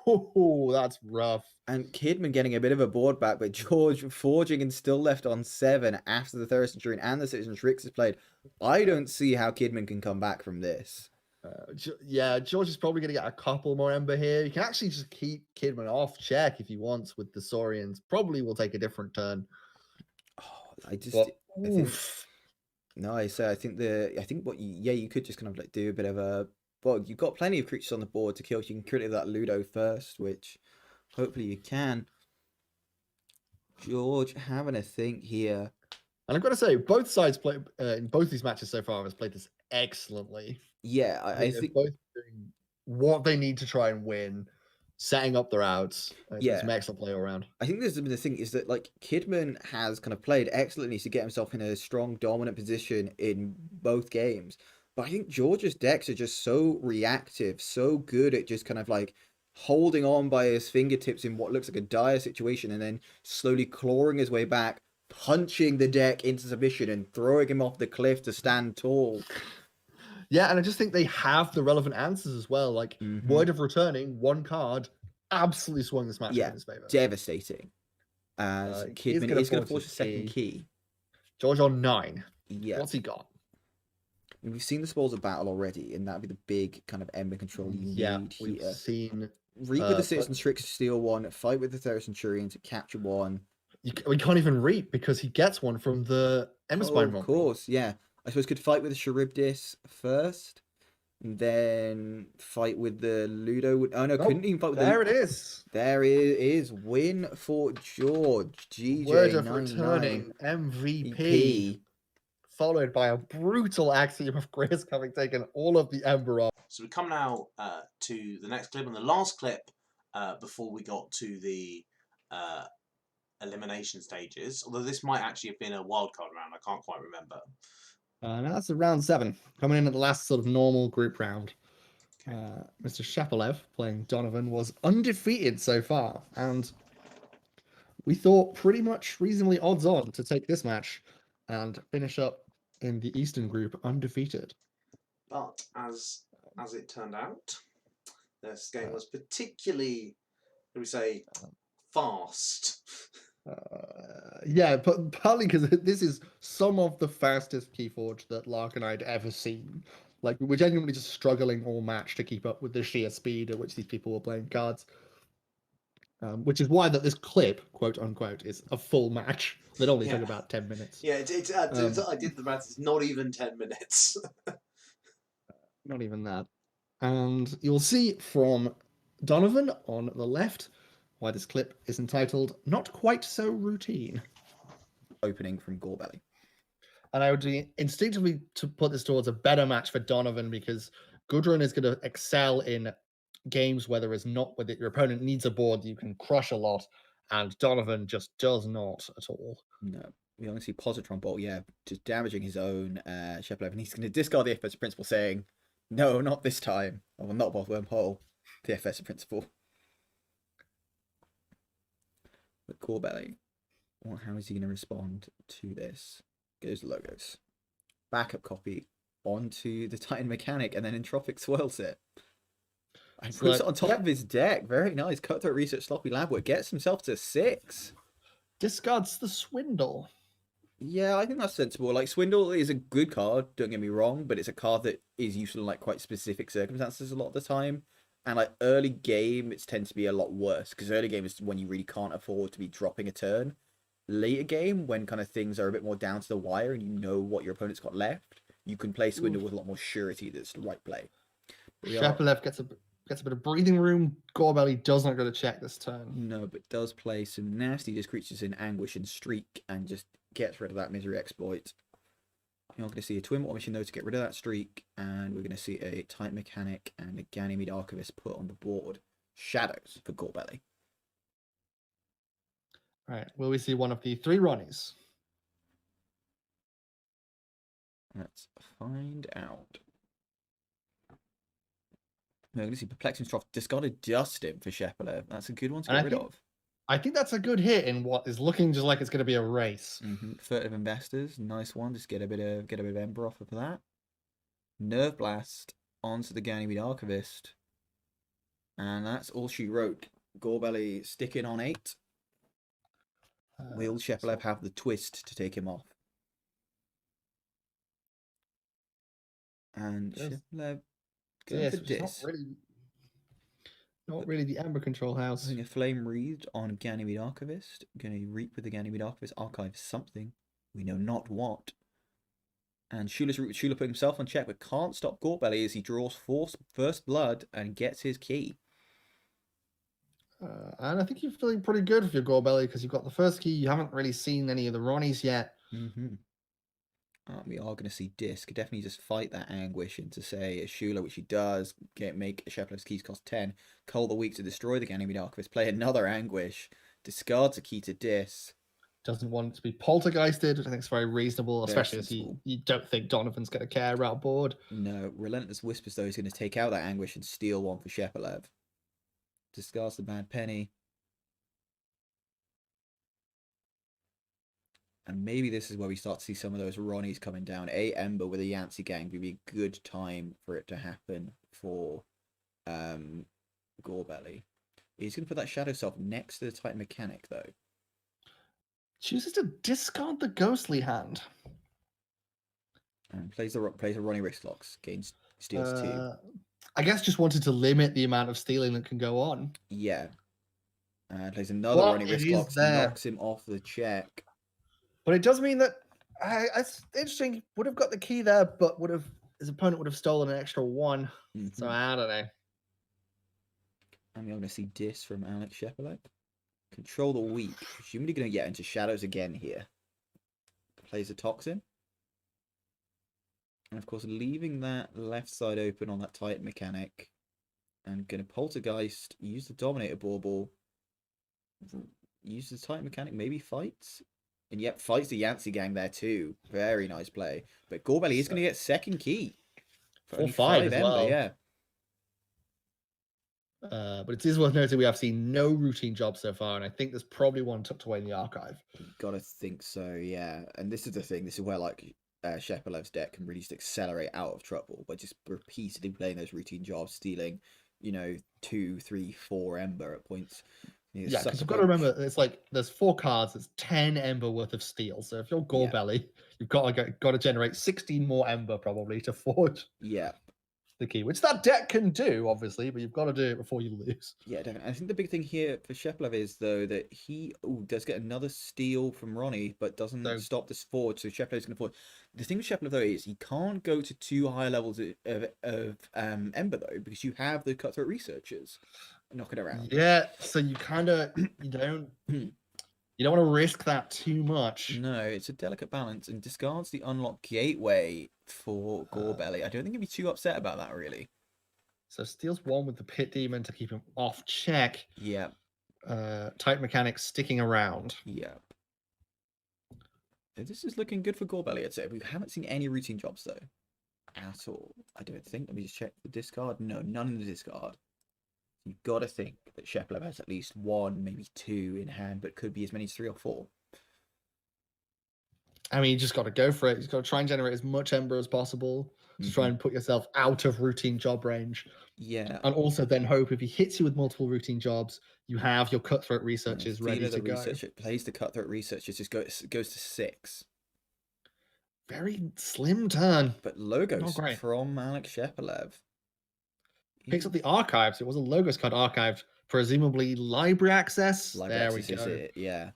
oh, that's rough. And Kidman getting a bit of a board back, but George forging and still left on 7 after the Third Centurion and the Citizen Tricks is played. I don't see how Kidman can come back from this. George is probably going to get a couple more Ember here. You can actually just keep Kidman off check if he wants with the Saurians. Probably will take a different turn. Oh, I think Oof. no, I think what you could just kind of like do a bit of a, well, you've got plenty of creatures on the board to kill. You can crit that Ludo first, which hopefully you can. George having a think here. And I've got to say, both sides play in both these matches so far has played this excellently. Yeah, I they're think both doing what they need to try and win, setting up their outs. Yeah. Some excellent play all around. I think there's the thing is that like Kidman has kind of played excellently to get himself in a strong dominant position in both games. But I think George's decks are just so reactive, so good at just kind of like holding on by his fingertips in what looks like a dire situation and then slowly clawing his way back, punching the deck into submission and throwing him off the cliff to stand tall. Yeah, and I just think they have the relevant answers as well. Like Word of Returning, 1 card, absolutely swung this match in his favor. Devastating. As Kidman is going to force a second key. George on 9. Yeah. What's he got? We've seen the Spoils of Battle already, and that'd be the big kind of Ember control you need we've here. seen. Reap with the Citizen Tricks to steal 1, fight with the Third Centurion to capture 1. We can't even reap because he gets 1 from the Ember Spine. Of course, yeah. I suppose could fight with the Charybdis first, and then fight with the Ludo. Oh no, couldn't even fight with There it is. There it is. Win for George. GJ. Word of Returning MVP. Followed by a brutal Axiom of Grisk having taken all of the Ember off. So we come now to the next clip, and the last clip before we got to the elimination stages. Although this might actually have been a wildcard round, I can't quite remember. Now that's round 7, coming in at the last sort of normal group round. Mr. Ashepelev, playing Donovan, was undefeated so far, and we thought pretty much reasonably odds on to take this match and finish up in the Eastern group undefeated. But as it turned out, this game was particularly, how do we say, fast. Yeah, but partly because this is some of the fastest Keyforge that Lark and I'd ever seen. Like, we were genuinely just struggling all match to keep up with the sheer speed at which these people were playing cards. Which is why that this clip, quote unquote, is a full match that only took about 10 minutes. Yeah, I did the math. It's not even 10 minutes. Not even that. And you'll see from Donovan on the left why this clip is entitled Not Quite So Routine. Opening from Gorebelly. And I would be instinctively to put this towards a better match for Donovan because Gudrun is going to excel in games where your opponent needs a board you can crush a lot, and Donovan just does not at all. No. We only see Positron Bolt, just damaging his own Ashepelev, and he's going to discard the offensive principle, saying, "No, not this time. I will not Bob-Omb hole the offensive principle." But Gorebelly, well, how is he going to respond to this? Goes logos. Backup copy onto the Titan mechanic, and then Entropic swirls it. And puts it on top of his deck. Very nice. Cutthroat Research Sloppy Labwork gets himself to 6. Discards the Swindle. Yeah, I think that's sensible. Like, Swindle is a good card, don't get me wrong, but it's a card that is useful in, like, quite specific circumstances a lot of the time. And, like, early game, it tends to be a lot worse, because early game is when you really can't afford to be dropping a turn. Later game, when kind of things are a bit more down to the wire and you know what your opponent's got left, you can play Swindle with a lot more surety that it's the right play. Ashepelev gets a bit of breathing room. Gorebelly does not go to check this turn. No, but does play some nasty creatures in Anguish and Streak and just gets rid of that Misery Exploit. You're going to see a Twin War Mission though to get rid of that Streak, and we're going to see a Titan Mechanic and a Ganymede Archivist put on the board. Shadows for Gorebelly. All right, will we see one of the 3 Ronnies? Let's find out. We're going to see Perplexing Trough discarded Dustin for Ashepelev. That's a good one to get rid of. I think that's a good hit in what is looking just like it's going to be a race. Furtive Investors, nice one. Just get a bit of Ember off of that. Nerve Blast onto the Ganymede Archivist, and that's all she wrote. Gorebelly sticking on 8. Will Ashepelev have the twist to take him off? And Ashepelev going for Dis. Not really the Ember Control House. Using a Flame Wreathed on Ganymede Archivist. Going to reap with the Ganymede Archivist. Archive something. We know not what. And Shula put himself on check, but can't stop Gorebelly as he draws First Blood and gets his key. And I think you're feeling pretty good with your Gorebelly because you've got the first key. You haven't really seen any of the Ronnies yet. We are going to see Disc definitely just fight that Anguish into, say, a Shula, which he does, make Ashepelev's keys cost 10, Cull the Weak to destroy the Ganymede Archivist, play another Anguish, discards a key to Dis. Doesn't want it to be poltergeisted, which I think is very reasonable, especially as you don't think Donovan's going to care about board. No, Relentless Whispers, though, is going to take out that Anguish and steal one for Ashepelev. Discards the Bad Penny. And maybe this is where we start to see some of those Ronnies coming down. Ember with a Yancey gang would be a good time for it to happen for Gorebelly. He's going to put that Shadow Self next to the Titan Mechanic, though. Chooses to discard the Ghostly Hand. And plays a Ronnie Wristlocks. Steals 2. I guess just wanted to limit the amount of stealing that can go on. Yeah. Plays another Ronnie Wristlocks. Knocks him off the check. But it does mean that it's interesting. Would have got the key there, but his opponent would have stolen an extra 1. So I don't know. And we're going to see Dis from Alex Ashepelev. Control the Weak. Presumably going to get into Shadows again here. Plays a Toxin. And of course, leaving that left side open on that Titan Mechanic. And going to Poltergeist. Use the Dominator Bauble. Use the Titan Mechanic. Maybe fights. And yep, fights the Yancey gang there too. Very nice play. But Gorebelly is going to get second key. For 5 as well. Yeah. But it is worth noting we have seen no routine jobs so far, and I think there's probably one tucked away in the archive. Gotta think so, yeah. And this is the thing. This is where like Ashepelev's deck can really just accelerate out of trouble by just repeatedly playing those routine jobs, stealing, 2, 3, 4 Ember at points. Yeah, because you've got to remember, it's like there's 4 cards, it's 10 Ember worth of steel. So if you're Gorebelly, you've got to generate 16 more Ember probably to forge. Yeah, the key, which that deck can do, obviously, but you've got to do it before you lose. Yeah, definitely. I think the big thing here for Shepelev is, though, that he does get another steal from Ronnie, but doesn't So- stop this forward, so Shepelev's going to forward. The thing with Shepelev, though, is he can't go to too high levels of Ember, though, because you have the Cutthroat Researchers knocking around. Yeah, so you kind of you don't want to risk that too much. No, it's a delicate balance, and discards the Unlock Gateway for Gorebelly. I don't think he'd be too upset about that, really. So steals one with the Pit Demon to keep him off check. Yeah. Tight Mechanics sticking around. Yeah. This is looking good for Gorebelly, I'd say. We haven't seen any routine jobs, though. At all. I don't think. Let me just check the discard. No, none in the discard. You've got to think that Shepelev has at least one, maybe two in hand, but could be as many as 3 or 4. I mean, you just got to go for it. You've got to try and generate as much Ember as possible to try and put yourself out of routine job range. Yeah. And also then hope if he hits you with multiple routine jobs, you have your Cutthroat Researchers ready to go. Plays the Cutthroat Researchers, just goes to 6. Very slim turn. But logos Not great. from Malik Shepelev. Picks up the archives. It was a logos card archived, presumably library access. There we go. Is it, yeah.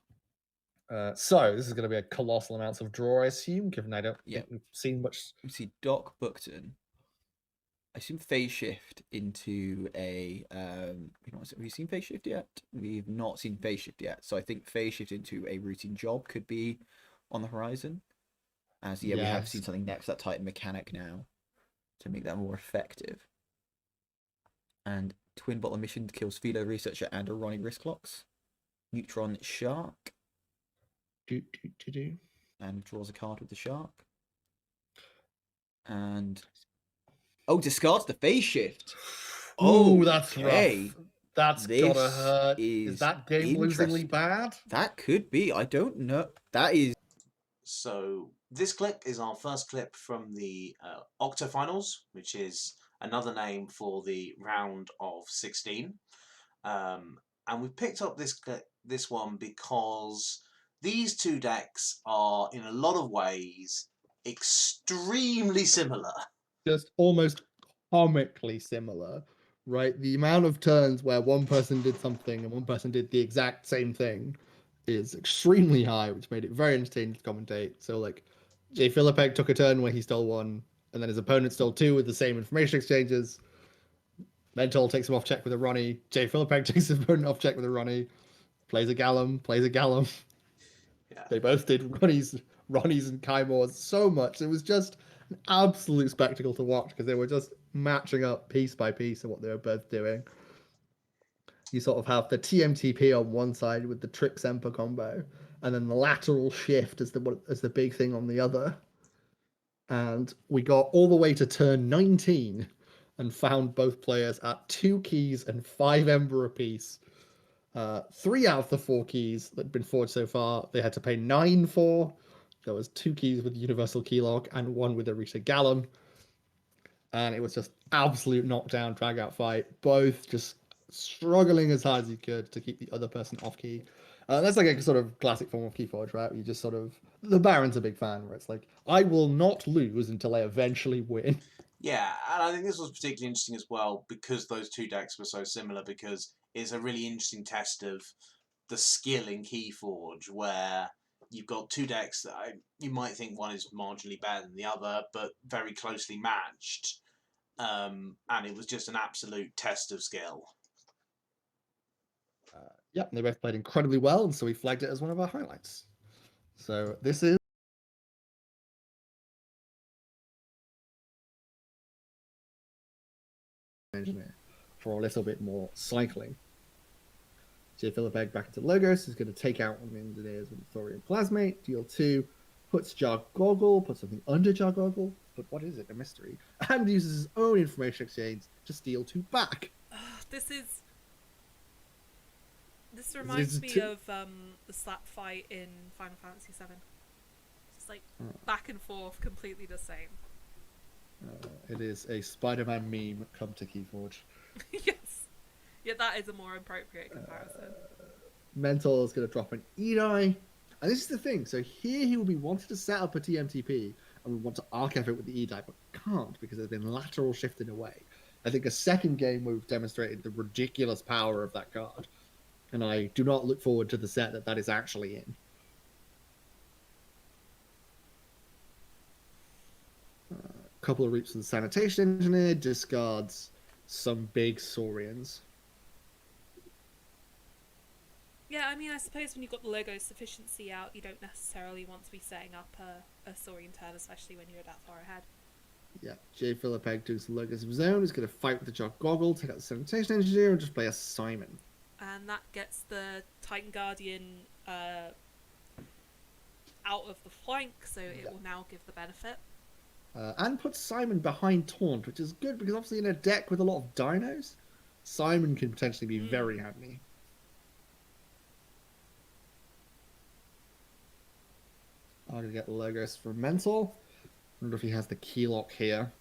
So this is going to be a colossal amounts of draw, I assume, given I don't think we've seen much. You see Doc Buckton. I assume phase shift into a have you seen phase shift yet? We've not seen phase shift yet. So I think phase shift into a routine job could be on the horizon. As we have seen something next, that Titan mechanic now, to make that more effective. And Twin Bottle Mission kills Philo Researcher and a Ronnie Risklocks. Neutron Shark. And draws a card with the shark. And discards the phase shift. Oh, that's rough. That's This gotta hurt. Is that game losingly interesting. bad? That could be. I don't know. That is. So this clip is our first clip from the Octofinals, which is another name for the round of 16. And we picked up this one because these two decks are, in a lot of ways, extremely similar. Just almost comically similar, right? The amount of turns where one person did something and one person did the exact same thing is extremely high, which made it very entertaining to commentate. So, like, Jfilipeg took a turn where he stole one, and then his opponent stole 2 with the same information exchanges. Mentol takes him off check with a Ronnie. Jfilipeg takes his opponent off check with a Ronnie. Plays a Gallum. Yeah. They both did Ronnies and Kaimors so much. It was just an absolute spectacle to watch because they were just matching up piece by piece of what they were both doing. You sort of have the TMTP on one side with the Trix Emperor combo, and then the lateral shift as the big thing on the other. And we got all the way to turn 19 and found both players at 2 keys and 5 Ember apiece. 3 out of the 4 keys that had been forged so far, they had to pay 9 for. There was 2 keys with Universal Keylock and 1 with Arita Gallum. And it was just absolute knockdown, drag out fight. Both just struggling as hard as you could to keep the other person off key. That's like a sort of classic form of Keyforge, right? You just sort of... The Baron's a big fan, where it's like, I will not lose until I eventually win. Yeah, and I think this was particularly interesting as well because those two decks were so similar, because it's a really interesting test of the skill in Keyforge, where you've got 2 decks that you might think one is marginally better than the other, but very closely matched. And it was just an absolute test of skill. Yep, they both played incredibly well, and so we flagged it as one of our highlights. So this is engineer for a little bit more cycling. Jfilipeg back into Logos is going to take out one of the engineers with Thorium Plasmate, deal 2, puts Jar Goggle, puts something under Jar Goggle, but what is it? A mystery. And uses his own information exchange to steal 2 back. This reminds me of the slap fight in Final Fantasy VII. Just like back and forth, completely the same. It is a Spider-Man meme come to Keyforge. Yes. Yeah, that is a more appropriate comparison. Mentol is going to drop an Edai. And this is the thing. So here he will be wanting to set up a TMTP. and we want to archive it with the E-die, but can't because it's been lateral shifted away. I think a second game we've demonstrated the ridiculous power of that card, and I do not look forward to the set that is actually in. A couple of Reaps of the Sanitation Engineer discards some big Saurians. Yeah, I mean, I suppose when you've got the logo sufficiency out, you don't necessarily want to be setting up a Saurian turn, especially when you're that far ahead. Yeah, Jfilipeg doing some logos of his own. He's going to fight with the Jog Goggle, take out the Sanitation Engineer, and just play a Simon. And that gets the Titan Guardian out of the flank, so it will now give the benefit. And puts Simon behind Taunt, which is good because obviously in a deck with a lot of dinos, Simon can potentially be very handy. I'm going to get Logos from Mentol. Wonder if he has the key lock here.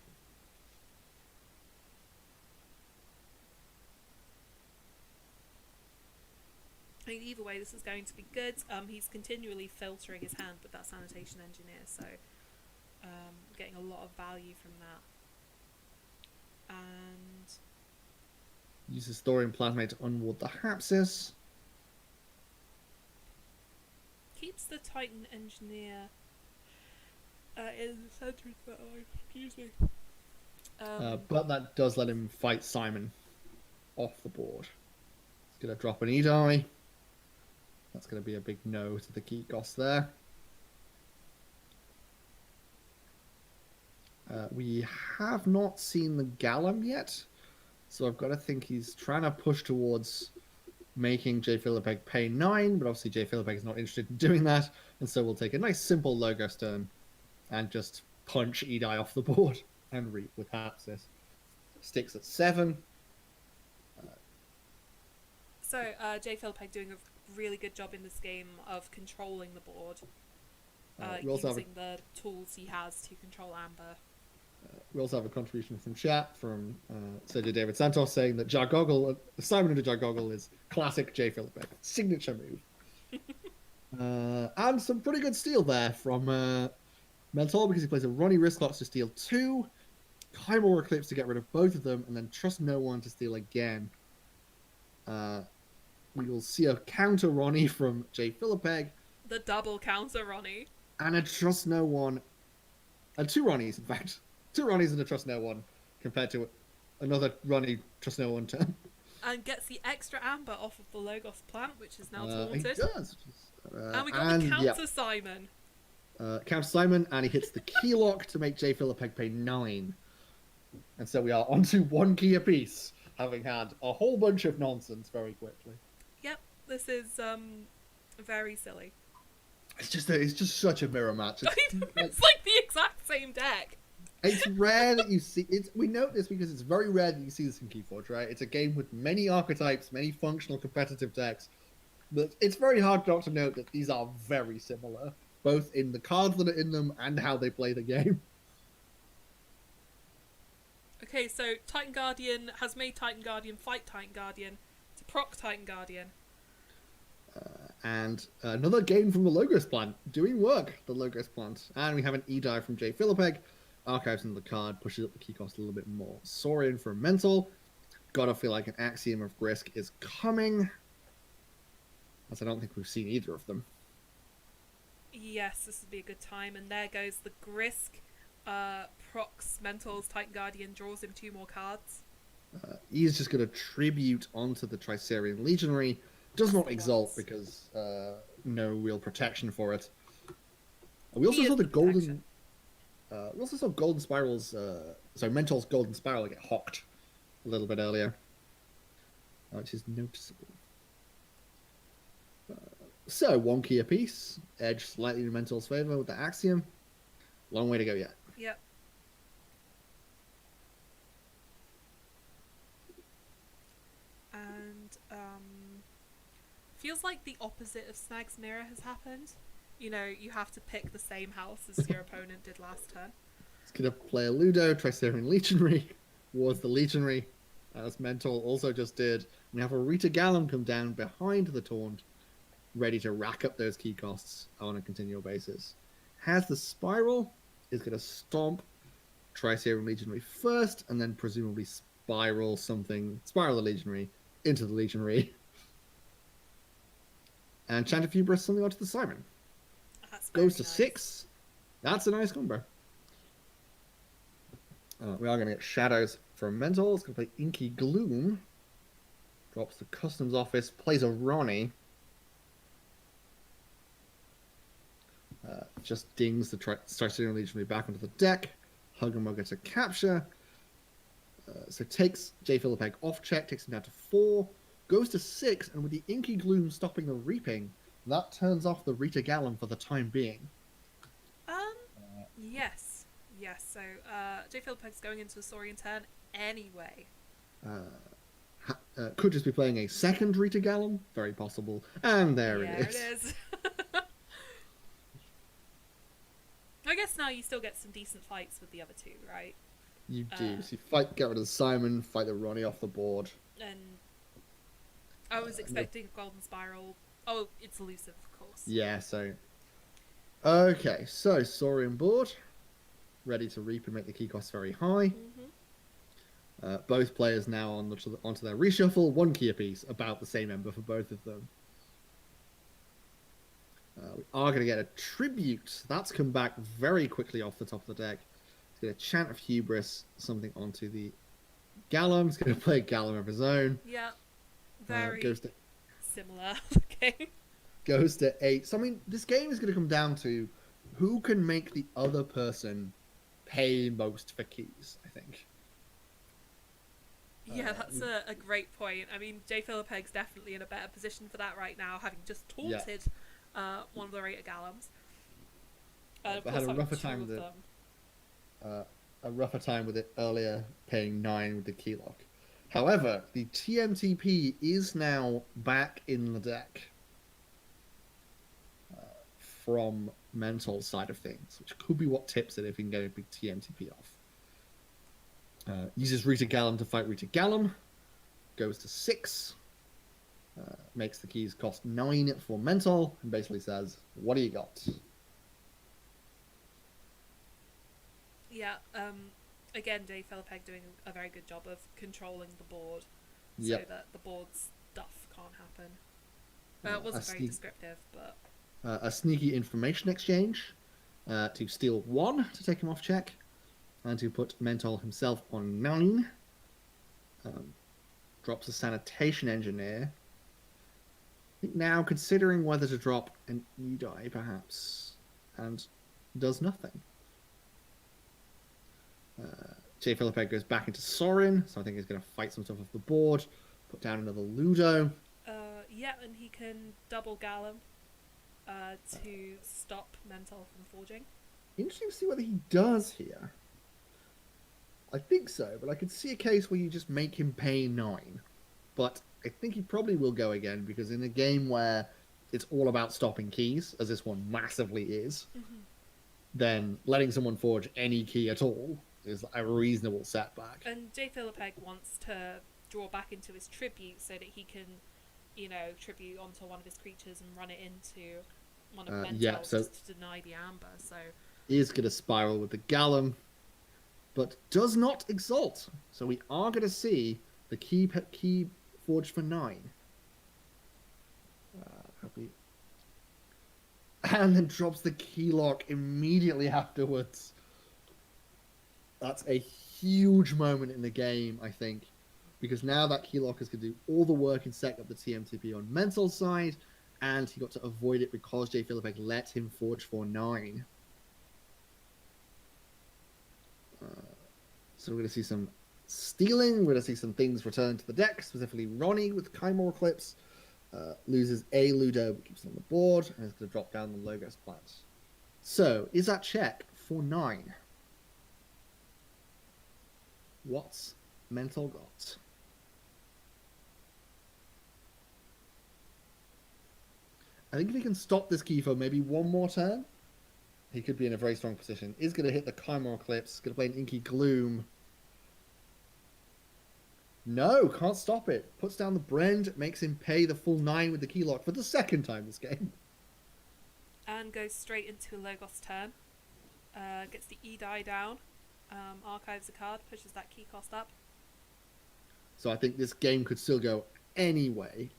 I mean, either way, this is going to be good. He's continually filtering his hand with that Sanitation Engineer, so getting a lot of value from that. And Uses Thorium Plasmate to unward the Hapsis. keeps the Titan Engineer in the centre of the eye. Excuse me. But that does let him fight Simon off the board. He's going to drop an E-die. That's going to be a big no to the key cost there. We have not seen the Gallum yet, so I've got to think he's trying to push towards making Jfilipeg pay 9, but obviously Jfilipeg is not interested in doing that, and so we'll take a nice simple Logos turn and just punch E-die off the board and reap with Hapsis. Sticks at 7. So Jfilipeg doing a really good job in this game of controlling the board, using the tools he has to control Amber. We also have a contribution from chat from Sergio David Santos saying that Jargoggle, Simon into Jargoggle is classic Jfilipeg, signature move. And some pretty good steal there from Mentol because he plays a Ronnie Wristlocks to steal 2, Chimal Eclipse to get rid of both of them, and then Trust No One to steal again. We will see a counter Ronnie from Jfilipeg. The double counter Ronnie. And a Trust No One. And 2 Ronnies, in fact. 2 Ronnies and a Trust No One compared to another Ronnie Trust No One turn. And gets the extra Amber off of the Logos plant, which is now taunted. He does. And we got the counter Simon. Counter Simon, and he hits the key lock to make Jfilipeg pay 9. And so we are onto 1 key apiece, having had a whole bunch of nonsense very quickly. Yep, this is very silly. It's just such a mirror match. It's like the exact same deck. It's rare that you see it. We note this because it's very rare that you see this in Keyforge, right? It's a game with many archetypes, many functional competitive decks. But it's very hard not to note that these are very similar, both in the cards that are in them and how they play the game. Okay, so Titan Guardian has made Titan Guardian fight Titan Guardian to proc Titan Guardian. And another game from the Logos plant, doing work, the Logos plant. And we have an E-die from Jfilipeg. Archives into the card, pushes up the key cost a little bit more. Saurian from Mentol. Gotta feel like an Axiom of Grisk is coming. As I don't think we've seen either of them. Yes, this would be a good time. And there goes the Grisk. Procs Mentol's Titan Guardian, draws him 2 more cards. He's just going to tribute onto the Tricerian Legionary. Does not exalt because no real protection for it. We also saw the golden. We also saw Golden Spiral's. Sorry, Mentol's Golden Spiral get hocked a little bit earlier, which is noticeable. So 1 key apiece, edge slightly in Mentol's favor with the Axiom. Long way to go yet. Yep. And feels like the opposite of Snag's Mirror has happened. You know, you have to pick the same house as your opponent did last turn. He's going to play a Ludo, Tricerian Legionary, wards the Legionary, as Mentol also just did. We have a Rita Gallum come down behind the Taunt, ready to rack up those key costs on a continual basis. Has the Spiral, is going to stomp Tricerean Legionary first, and then presumably spiral the Legionary into the Legionary. And chant a Hubris something onto the Simon. That's Goes to very nice. 6. That's a nice combo. We are going to get Shadows from Mentol. It's going to play Inky Gloom. Drops the Customs Office. Plays a Ronnie. Just dings the Tricerean Legionary back onto the deck. Hugger Mugger to capture. So takes Jfilipeg off check. Takes him down to 4. Goes to 6. And with the Inky Gloom stopping the Reaping, that turns off the Rita Gallum for the time being. Yes. So, Jfilipeg's going into a Saurian turn anyway. Could just be playing a second Rita Gallum. Very possible. And there it is. I guess now you still get some decent fights with the other two, right? You do. So you get rid of the Simon, fight the Ronnie off the board. And I was expecting Golden Spiral. Oh, it's elusive, of course. Yeah, so... Okay, so Saurian board. Ready to reap and make the key cost very high. Both players now onto their reshuffle. 1 key apiece, about the same number for both of them. We are going to get a Tribute. That's come back very quickly off the top of the deck. It's going to Chant of Hubris, something onto the Gallum. It's going to play a Gallum of his own. Yeah, very similar. Okay. Goes to 8. So, I mean, this game is going to come down to who can make the other person pay most for keys, I think. Yeah, that's a great point. I mean, Jfilipeg's definitely in a better position for that right now, having just taunted one of the Rita Gallums. But had a rougher time with it earlier, paying 9 with the keylock. However, the TMTP is now back in the deck from Mentol's side of things, which could be what tips it if he can get a big TMTP off. Uses Rita Gallum to fight Rita Gallum. Goes to 6. Makes the keys cost 9 for Mentol, and basically says, what do you got? Yeah, again, Jfilipeg doing a very good job of controlling the board so that the board's stuff can't happen. It wasn't very descriptive, but... a sneaky information exchange to steal 1 to take him off check, and to put Mentol himself on 9. Drops a Sanitation Engineer. I think now considering whether to drop an E-die, perhaps, and does nothing. Jfilipeg goes back into Sorin, so I think he's going to fight some stuff off the board, put down another Ludo. Yeah, and he can double Gallum to stop Mentol from forging. Interesting to see whether he does here. I think so, but I could see a case where you just make him pay 9. But I think he probably will go again, because in a game where it's all about stopping keys, as this one massively is, then letting someone forge any key at all is a reasonable setback. And Jfilipeg wants to draw back into his tribute so that he can, tribute onto one of his creatures and run it into one of Mentol's just to deny the amber. So he is going to spiral with the Gallum, but does not exalt. So we are going to see the key forged for 9. And then drops the key lock immediately afterwards. That's a huge moment in the game, I think, because now that key lock is going to do all the work and set up the TMTP on Mentol's side, and he got to avoid it because Jfilipeg let him forge for 9. So we're going to see some stealing. We're going to see some things returned to the deck, specifically Ronnie with Chimera Clips. Loses a Ludo, but keeps it on the board, and is going to drop down the Logos plant. So, is that check for 9? What's Mentol got? I think if he can stop this key for maybe 1 more turn, he could be in a very strong position. Is going to hit the Chimera Clips, going to play an Inky Gloom. No, can't stop it. Puts down the Brend, makes him pay the full 9 with the key lock for the second time this game. And goes straight into a Logos turn. gets the E-die down, archives a card, pushes that key cost up. So I think this game could still go anyway.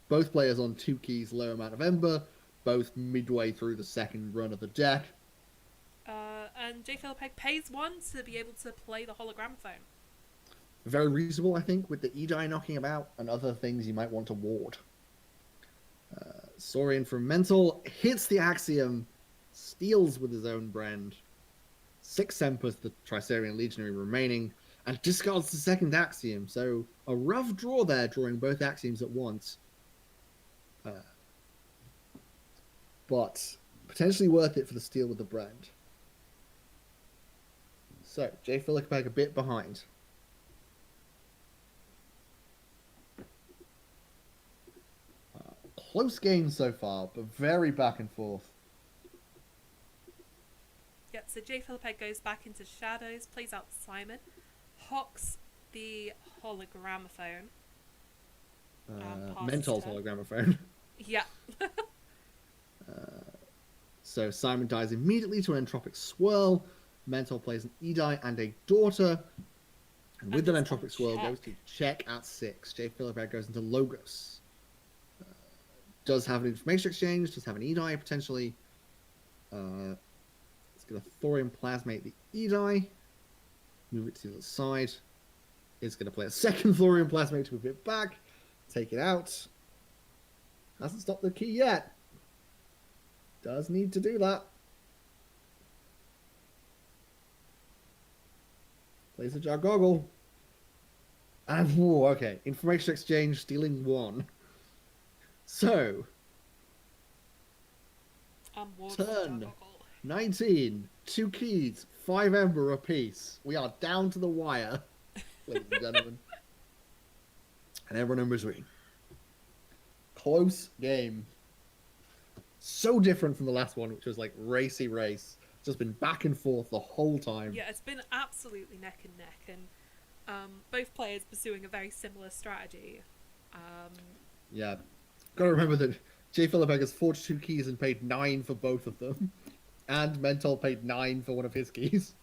Both players on 2 keys, low amount of Ember, both midway through the second run of the deck. And Jfilipeg pays 1 to be able to play the hologram phone. Very reasonable, I think, with the E-die knocking about and other things you might want to ward. Saurian from Mentol hits the Axiom, steals with his own Brend, 6 Sempers, the Trisarian Legionary remaining, and discards the second Axiom. So a rough draw there, drawing both Axioms at once. But potentially worth it for the steal with the Brend. So, Jfilipeg a bit behind. Close game so far, but very back and forth. Yep, so Jfilipeg goes back into shadows, plays out Simon, hawks the hologramophone. Mentol's hologramophone. Yeah. So Simon dies immediately to an entropic swirl. Mentol plays an E-die and a daughter. And with that entropic swirl goes to check at 6. Jfilipeg goes into Logos. Does have an information exchange, does have an E-die potentially. It's going to Thorium Plasmate the E-die. Move it to the other side. It's going to play a second Thorium Plasmate to move it back. Take it out. Hasn't stopped the key yet. Does need to do that. Plays a Jar Goggle. And, whoa, okay. Information exchange, stealing 1. So, turn 19, 2 keys, 5 Ember apiece. We are down to the wire, ladies and gentlemen. And everyone in between. Close game. So different from the last one, which was like racy race. Just been back and forth the whole time. Yeah, it's been absolutely neck and neck, and both players pursuing a very similar strategy. Yeah. Got to remember that Jfilipeg has forged 2 keys and paid 9 for both of them. And Mentol paid 9 for one of his keys.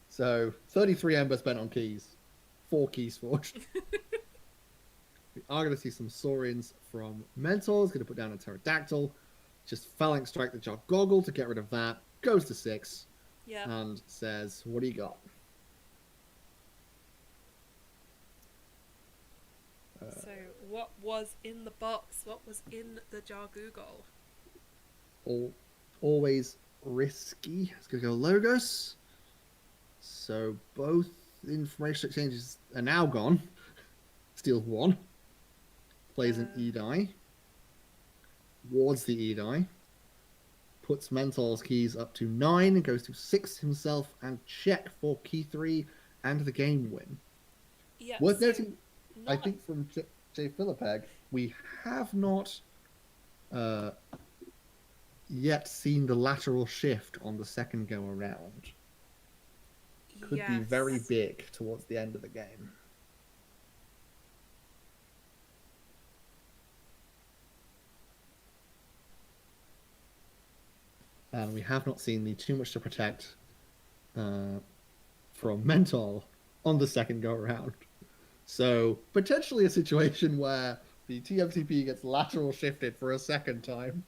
So, 33 Ember spent on keys. 4 keys forged. We are going to see some Saurians from Mentol. He's going to put down a Pterodactyl. Just Phalanx Strike the Jar Goggle to get rid of that. Goes to 6. Yeah. And says, what do you got? So, what was in the box? What was in the Jar Google? Always risky. It's going to go Logos. So both information exchanges are now gone. Steals 1. Plays an E-die. Wards the E-die. Puts Mentol's keys up to 9 and goes to 6 himself and check for key 3 and the game win. Yeah, Worth noting, I think from Jfilipeg, we have not yet seen the lateral shift on the second go around. Could be very big towards the end of the game. And we have not seen the too much to protect from Mentol on the second go around. So, potentially a situation where the TMTP gets lateral shifted for a second time.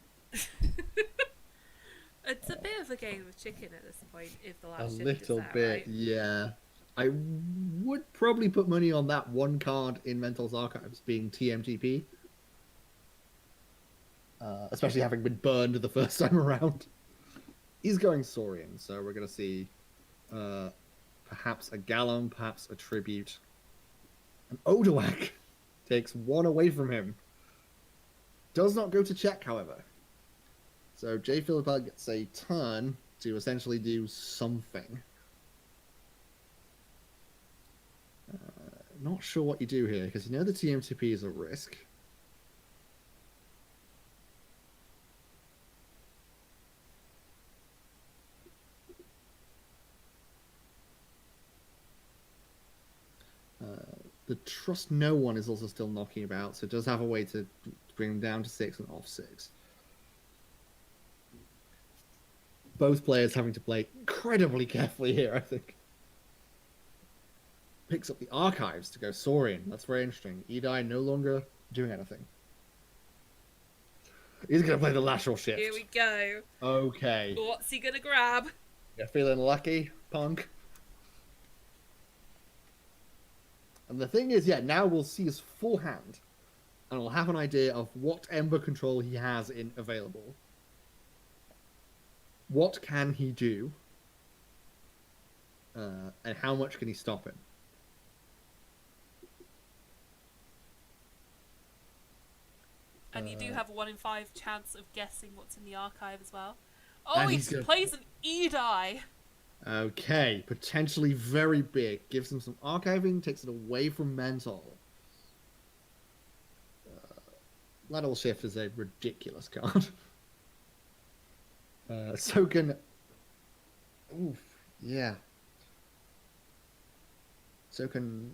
It's a bit of a game of chicken at this point, if the last A shift little is there, bit, right? yeah. I would probably put money on that one card in Mentol's archives being TMTP. Especially having been burned the first time around. He's going Saurian, so we're going to see perhaps a Gallon, perhaps a Tribute. And Odawak takes 1 away from him. Does not go to check, however. So Jfilipeg gets a turn to essentially do something. Not sure what you do here, because you know the TMTP is a risk. The Trust No One is also still knocking about, so it does have a way to bring him down to 6 and off 6. both players having to play incredibly carefully here, I think. Picks up the archives to go Saurian. That's very interesting. Edai no longer doing anything. He's going to play the lateral shift. Here we go. Okay. What's he going to grab? You're feeling lucky, punk? And the thing is, yeah, now we'll see his full hand. And we'll have an idea of what Ember control he has available. What can he do? And how much can he stop him? And you do have a 1 in 5 chance of guessing what's in the archive as well. Oh, And he he's gonna- plays an Edai. Okay, potentially very big. Gives him some archiving, takes it away from Mentol. Lateral shift is a ridiculous card. Soken. Oof, yeah. Soken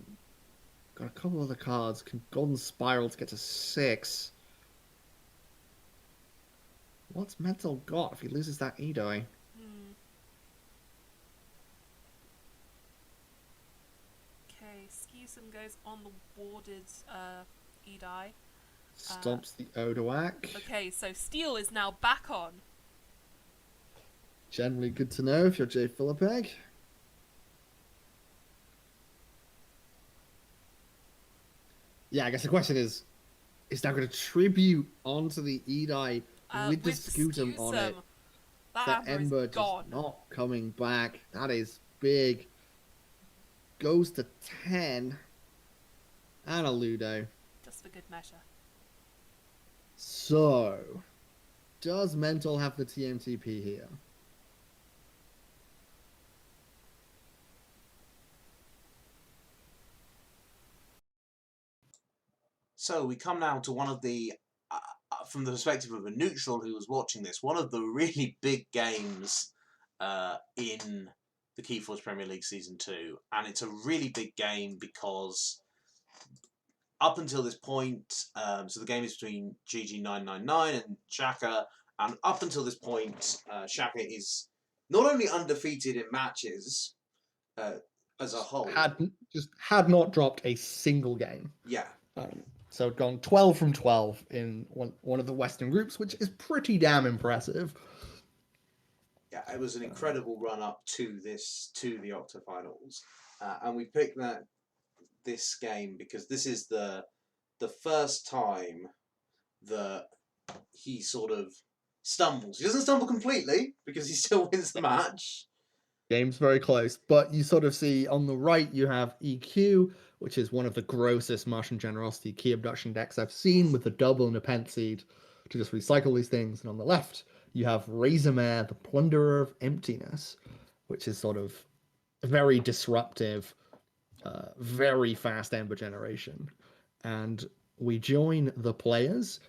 got a couple other cards. Can Golden Spiral to get to 6. What's Mentol got if he loses that Edai? Okay, Skewsum goes on the warded Edai. Stomps the Odoak. Okay, so Steel is now back on. Generally good to know if you're Jfilipeg. Yeah, I guess the question is now going to tribute onto the Edai with the Scutum on it. That Ember is gone. just not coming back. That is big. Goes to 10. And a Ludo. Just for good measure. So, does Mentol have the TMTP here? So we come now to one of the, from the perspective of a neutral who was watching this, one of the really big games in the Keyforge Premier League Season 2. And it's a really big game because up until this point, so the game is between GG999 and SIaka, and up until this point, SIaka is not only undefeated in matches as a whole. Had not dropped a single game. Yeah. So gone 12 from 12 in one of the Western groups, which is pretty damn impressive. Yeah, it was an incredible run up to the octafinals, and we picked this game because this is the first time that he sort of stumbles. He doesn't stumble completely because he still wins the match. Game's very close, but you sort of see on the right you have EQ, which is one of the grossest Martian Generosity key abduction decks I've seen, with a double and a pent seed to just recycle these things. And on the left you have Razormare, the Plunderer of Emptiness, which is sort of very disruptive, very fast Ember generation. And we join the players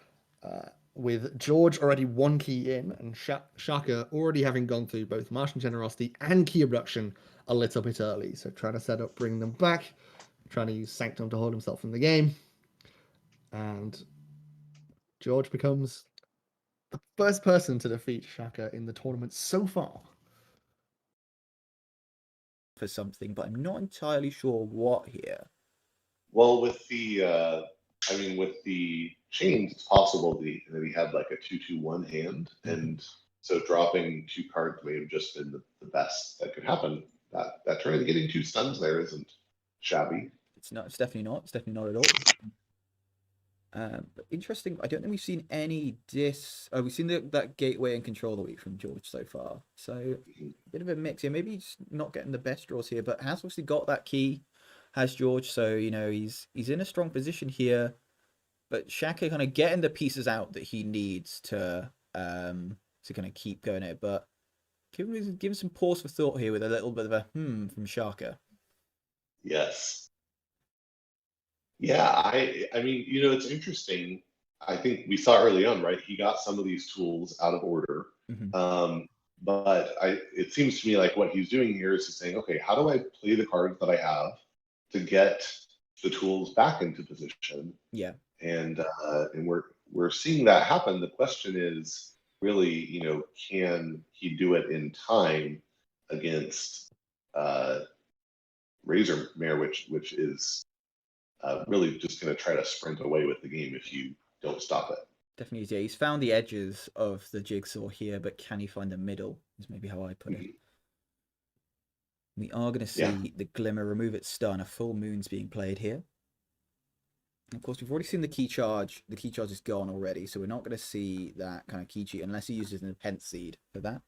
with George already 1 key in, and SIaka already having gone through both Martian Generosity and Key Abduction a little bit early. So trying to set up, bring them back, trying to use Sanctum to hold himself in the game. And George becomes the first person to defeat SIaka in the tournament so far. For something, but I'm not entirely sure what here. Well, with the with the chains, it's possible that he had like a 2-2-1 hand, and so dropping 2 cards may have just been the best that could happen. That turn, getting 2 stuns there isn't shabby. It's not. It's definitely not. It's definitely not at all. But interesting. I don't think we've seen any we've seen that gateway and control the week from George so far. So a bit of a mix here. Maybe he's not getting the best draws here, but has obviously got that key. Has George, so he's in a strong position here. But SIaka kind of getting the pieces out that he needs to kind of keep going at it. But give him some pause for thought here with a little bit of a from SIaka. Yes. Yeah, I mean, it's interesting. I think we saw early on, right? He got some of these tools out of order. But it seems to me like what he's doing here is he's saying, okay, how do I play the cards that I have to get the tools back into position? Yeah. And we're seeing that happen. The question is, really, can he do it in time against Razormare, which is really just going to try to sprint away with the game if you don't stop it. Definitely, yeah. He's found the edges of the jigsaw here, but can he find the middle? Is maybe how I put it. We are going to see the Glimmer remove its stun. A full moon's being played here. Of course, we've already seen the key charge. The key charge is gone already, so we're not going to see that kind of key cheat unless he uses an Pent Seed for that.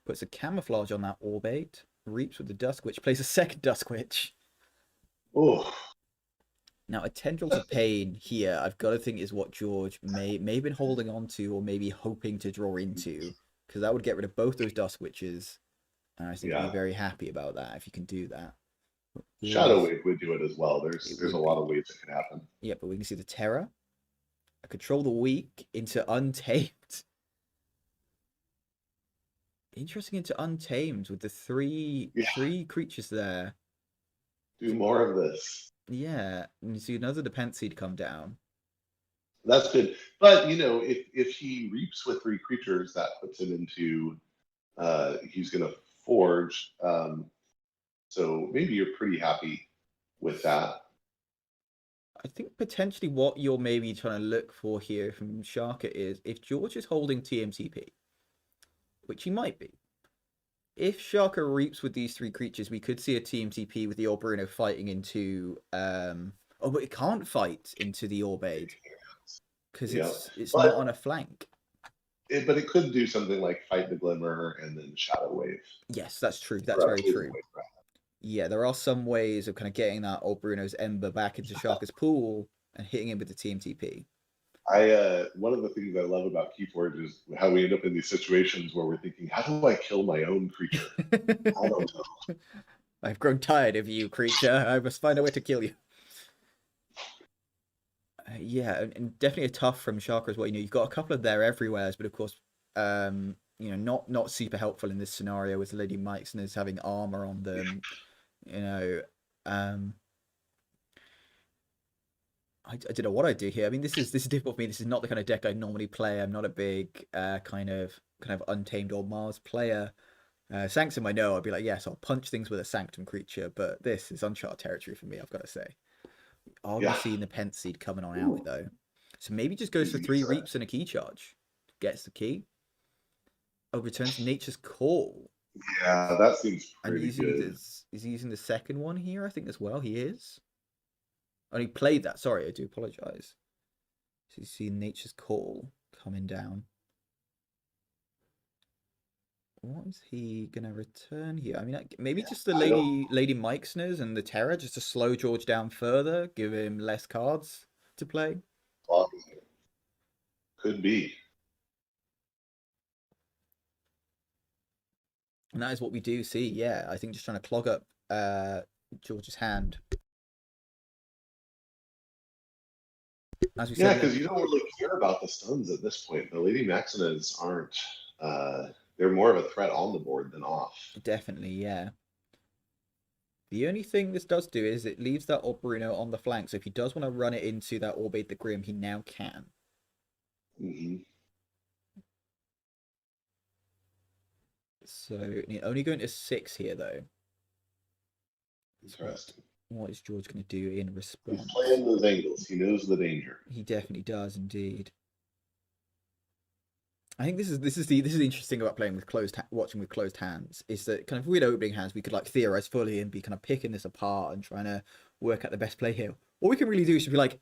Puts a camouflage on that Orbate. Reaps with the Dusk Witch. Plays a second Dusk Witch. Oh. Now, a Tendril to Pain here, I've got to think is what George may have been holding on to or maybe hoping to draw into, because that would get rid of both those Dusk Witches. And I think he'd be very happy about that if you can do that. Shadow Wave would do it as well. There's a lot of ways it could happen. Yeah, but we can see the Terror. I control the Weak into Untamed. Interesting into Untamed with the three creatures there. Do more of this. Yeah, and you see another Pent Seed come down. That's good. But, if he reaps with 3 creatures, that puts him into, he's going to forge. So maybe you're pretty happy with that. I think potentially what you're maybe trying to look for here from SIaka is if George is holding TMTP, which he might be. If SIaka reaps with these 3 creatures, we could see a TMTP with the Orbruno fighting into... oh, but it can't fight into the Orbade because it's not on a flank. But it could do something like fight the Glimmer and then Shadow Wave. Yes, that's true. That's very true. Yeah, there are some ways of kind of getting that Orbruno's Ember back into SIaka's pool and hitting him with the TMTP. One of the things I love about Keyforge is how we end up in these situations where we're thinking, how do I kill my own creature? I don't know. I've grown tired of you, creature. I must find a way to kill you. Yeah, and definitely a tough from SIaka as well. You've got a couple of there everywheres, but of course, not super helpful in this scenario with Lady Meixner's having armor on them. I don't know what I do here. I mean, this is difficult for me. This is not the kind of deck I normally play. I'm not a big kind of Untamed or Mars player. Sanctum, I know. I'd be like, yes, I'll punch things with a Sanctum creature, but this is uncharted territory for me, I've got to say. Are we seeing the Pent Seed coming on out, though? So maybe just goes for 3 reaps and a key charge. Gets the key. Oh, returns Nature's Call. Yeah, that seems pretty good. Is he using the second one here, I think, as well? He is. Oh, he played that. Sorry, I do apologise. So you see Nature's Call coming down. What is he going to return here? I mean, maybe just the Lady Meixner's and the Terror, just to slow George down further, give him less cards to play. Could be. And that is what we do see, yeah. I think just trying to clog up George's hand. As we said, because you don't really care about the stuns at this point. The Lady Maxinas aren't... they're more of a threat on the board than off. Definitely, yeah. The only thing this does do is it leaves that Orbruno on the flank. So if he does want to run it into that Orbade the Grim, he now can. Mm-hmm. So only going to 6 here, though. Interesting. What is George going to do in response? He's playing those angles. He knows the danger. He definitely does, indeed. I think this is the interesting about playing with watching with closed hands is that kind of with opening hands we could like theorize fully and be kind of picking this apart and trying to work out the best play here. What we can really do is be like,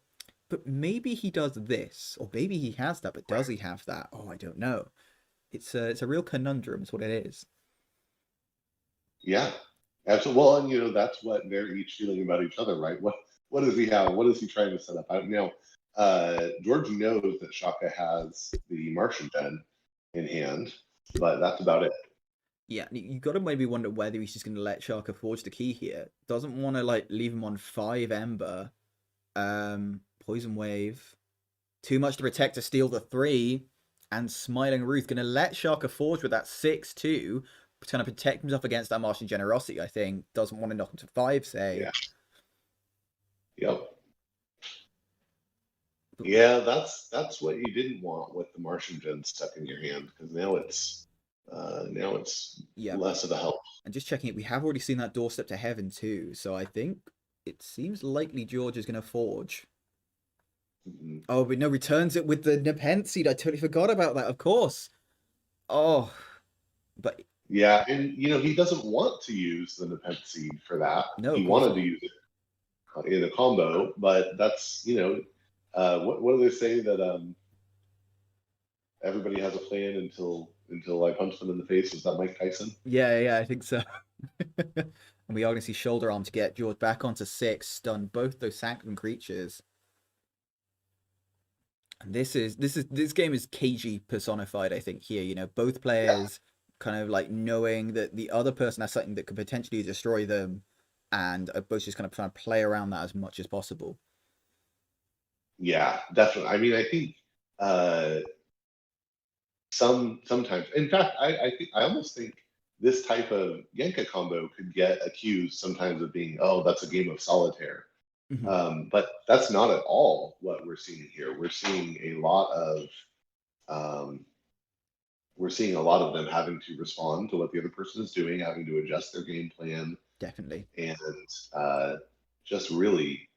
but maybe he does this, or maybe he has that, but does he have that? Oh, I don't know. It's a real conundrum. Is what it is. Yeah, absolutely. Well, and that's what they're each feeling about each other, right? What does he have? What is he trying to set up? George knows that SIaka has the Martian Gen in hand, but that's about it. Yeah, you got to maybe wonder whether he's just going to let SIaka forge the key here. Doesn't want to like leave him on 5 Ember, Poison Wave, too much to protect to steal the 3, and Smiling Ruth going to let SIaka forge with that 6-2, trying to protect himself against that Martian Generosity. I think doesn't want to knock him to 5, say. Yeah. Yep. Yeah, that's what you didn't want with the Martian Gen stuck in your hand, because now it's Yeah. less of a help. And just checking it, we have already seen that doorstep to heaven too, so I think it seems likely George is going to forge. Mhm. Oh, but no, returns it with the Nepenthe seed. I totally forgot about that, of course. Oh, but Yeah, and he doesn't want to use the Nepenthe seed for that. No, He of course wanted to not. use it in a combo, but that's what do they say that everybody has a plan until I punch them in the face? Is that Mike Tyson? Yeah, I think so. And we are going to see shoulder arm to get George back onto 6, stun both those Sanctum creatures. And this game is KG personified, I think, here. Both players kind of like knowing that the other person has something that could potentially destroy them, and are both just kind of trying to play around that as much as possible. Yeah, definitely. I mean, I think sometimes, in fact, I almost think this type of Yanka combo could get accused sometimes of being, oh, that's a game of solitaire. But that's not at all what we're seeing here. We're seeing a lot of them having to respond to what the other person is doing, having to adjust their game plan. Definitely. And just really,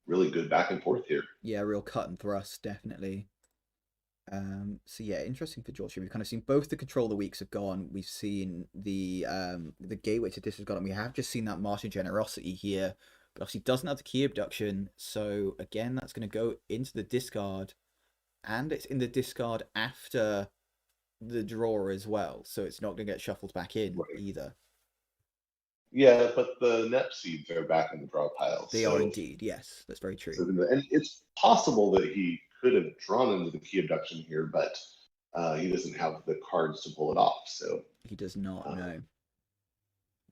really good back and forth here. Yeah, real cut and thrust, definitely. So yeah, interesting for George. We've kind of seen both the control the weeks have gone. We've seen the gateway to disregard, and we have just seen that Martian generosity here. But obviously doesn't have the key abduction, so again that's going to go into the discard, and it's in the discard after the draw as well, so it's not going to get shuffled back in either. Yeah, but the NEP seeds are back in the draw pile. They are indeed, yes, that's very true. And it's possible that he could have drawn into the key abduction here, but he doesn't have the cards to pull it off. So he does not know.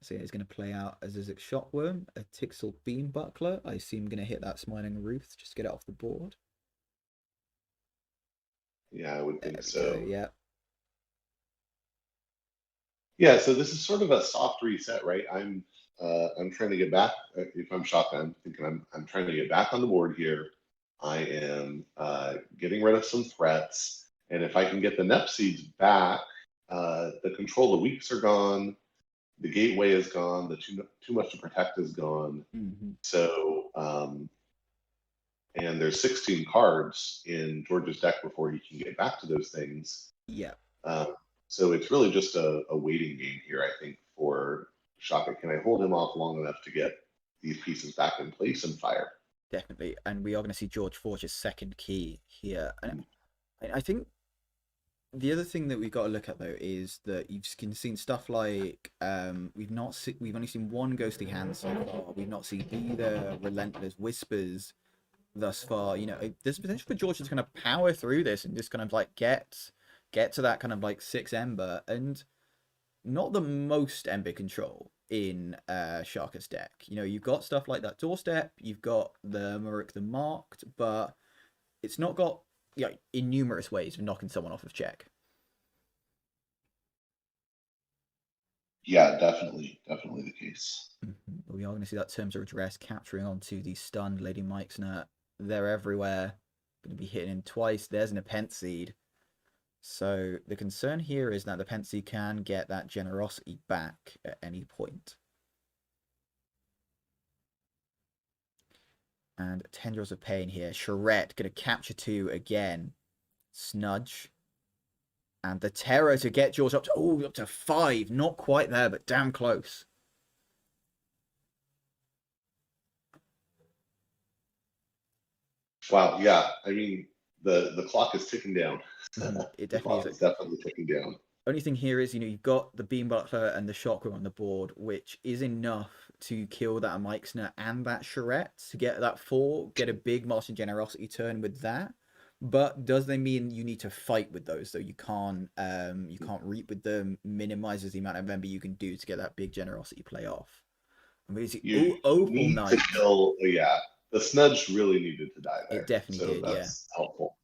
So yeah, he's going to play out a Zizek Shotworm, a Tixel Beam Buckler. I assume going to hit that Smiling Ruth, just get it off the board. Yeah, I would think so. Yeah. Yeah, so this is sort of a soft reset, right? I'm trying to get back. If I'm Shaka, I'm thinking I'm trying to get back on the board here. I am getting rid of some threats, and if I can get the NEP seeds back, the control the weeks are gone. The gateway is gone. The too much to protect is gone. So, and there's 16 cards in George's deck before he can get back to those things. Yeah. So it's really just a waiting game here, I think, for Shaka. Can I hold him off long enough to get these pieces back in place and fire? Definitely. And we are going to see George forge his second key here. And I think the other thing that we've got to look at, though, is that you've seen stuff like we've only seen one ghostly hand so far. We've not seen either relentless whispers thus far. There's potential for George to kind of power through this and just kind of like get to that kind of like 6 Ember, and not the most Ember control in Shaka's deck. You've got stuff like that doorstep, you've got the Maruk the Marked, but it's not got in numerous ways of knocking someone off of check. Yeah, definitely the case. We are going to see that Terms of Address capturing onto the stunned Lady Meixner. They're everywhere. Going to be hitting him twice. There's an Nepenthe seed. So the concern here is that the Nepenthe seed can get that generosity back at any point. And Tendrils of Pain here. Charette going to capture 2 again. Snudge. And the Terror to get George up to 5. Not quite there, but damn close. Wow, yeah. I mean, the clock is ticking down. It definitely is. Definitely ticking down. Only thing here is, you've got the Beam Butler and the Shockwave on the board, which is enough to kill that Meixner and that Charette to get that 4, get a big Martian Generosity turn with that. But does they mean you need to fight with those? So you can't reap with them. Minimizes the amount of Ember you can do to get that big Generosity play off. I mean, Opal Knight. To kill, the Snudge really needed to die there. It definitely did. That's helpful.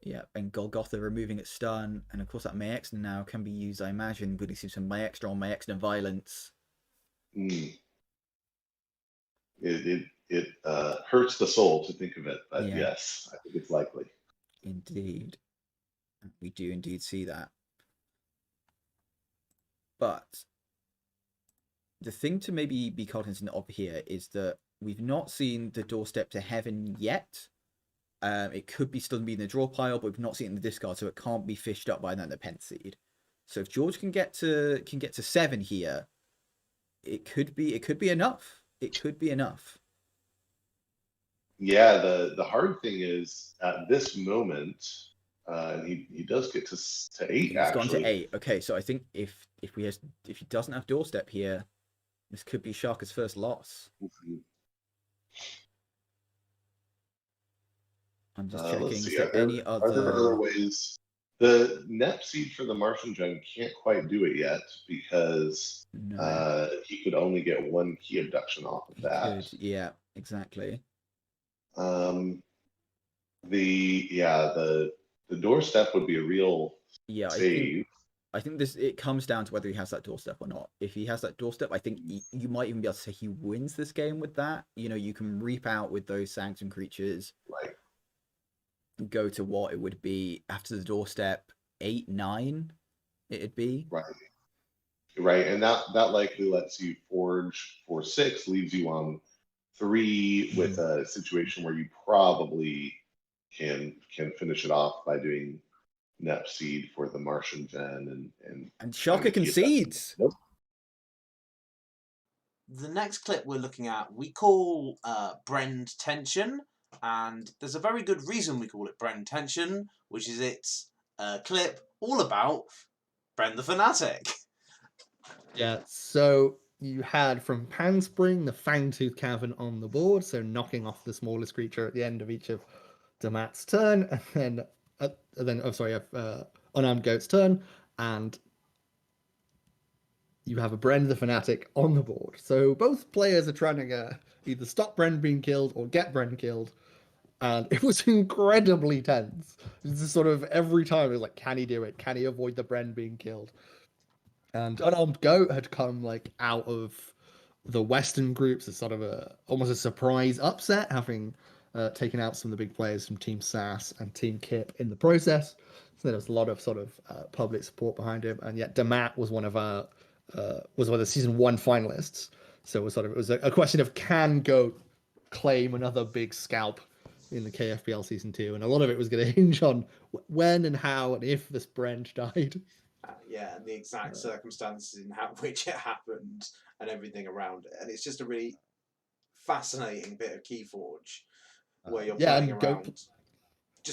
Yeah, and Golgotha removing its stun, and of course that Meixner now can be used, I imagine, really see some Meixner on Meixner violence. It it hurts the soul to think of it, but Yeah. yes, I think it's likely. Indeed. We do indeed see that. But the thing to maybe be cognizant of here is that we've not seen the doorstep to heaven yet. It could be still be in the draw pile, but we've not seen it in the discard, so it can't be fished up by another pen seed. So if George can get to 7 here, it could be enough. It could be enough. Yeah, the hard thing is at this moment, and he does get to 8. He's actually gone to 8. Okay, so I think if he doesn't have doorstep here, this could be SIaka's first loss. Mhm. I'm just checking. Let's see. Is there any Are there other other? ways? The net seed for the Martian Gen can't quite do it yet because No. he could only get 1 key abduction off of He that. could, yeah, exactly. The doorstep would be a real Yeah, save. I think it comes down to whether he has that doorstep or not. If he has that doorstep, I think you might even be able to say he wins this game with that. You know, you can reap out with those sanctum creatures. Right. Go to what it would be after the doorstep, 8, 9. It'd be Right, and that likely lets you forge for 6, leaves you on 3 with a situation where you probably can finish it off by doing Nep seed for the Martian Gen and SIaka concedes. Nope. The next clip we're looking at, we call Brend Tension, and there's a very good reason we call it Brend Tension, which is it's a clip all about Brend the Fanatic. Yeah, so you had from Panspring the Fangtooth Cavern on the board, so knocking off the smallest creature at the end of each of Dammat's turn, and then Unarmed Goat's turn, and you have a Brend the Fanatic on the board. So both players are trying to either stop Brend being killed or get Brend killed, and it was incredibly tense. This is sort of every time it was like, can he do it? Can he avoid the Brend being killed? And Unarmed Goat had come like out of the Western groups as sort of almost a surprise upset, having taken out some of the big players from Team SAS and Team Kip in the process. So there was a lot of sort of public support behind him, and yet Dammat was one of the season 1 finalists. So it was a question of can Goat claim another big scalp in the KFPL season 2, and a lot of it was going to hinge on when and how and if this Brend died. Yeah, and the exact circumstances in which it happened and everything around it. And it's just a really fascinating bit of Keyforge where you're playing around.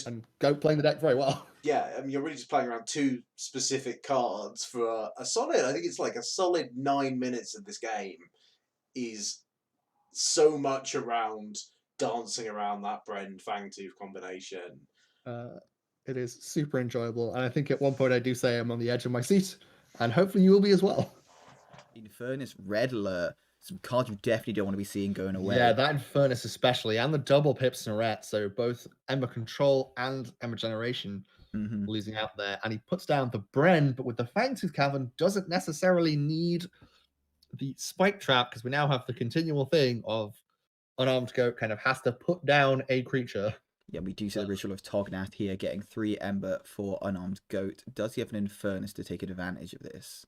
And Goat playing the deck very well. Yeah, I mean, you're really just playing around 2 specific cards for a solid, I think it's like a solid 9 minutes of this game is so much around dancing around that Brend Fangtooth combination. It is super enjoyable, and I think at one point I do say I'm on the edge of my seat, and hopefully you will be as well. Infernus, Red Alert, some cards you definitely don't want to be seeing going away. Yeah, that Infernus especially, and the double Pips Narette, so both Ember Control and Ember Generation losing out there, and he puts down the Brend, but with the Fangtooth Cavern doesn't necessarily need the Spike Trap, because we now have the continual thing of Unarmed Goat kind of has to put down a creature. Yeah, we do see the Ritual of Tognath here getting 3 Ember for Unarmed Goat. Does he have an Infernus to take advantage of this?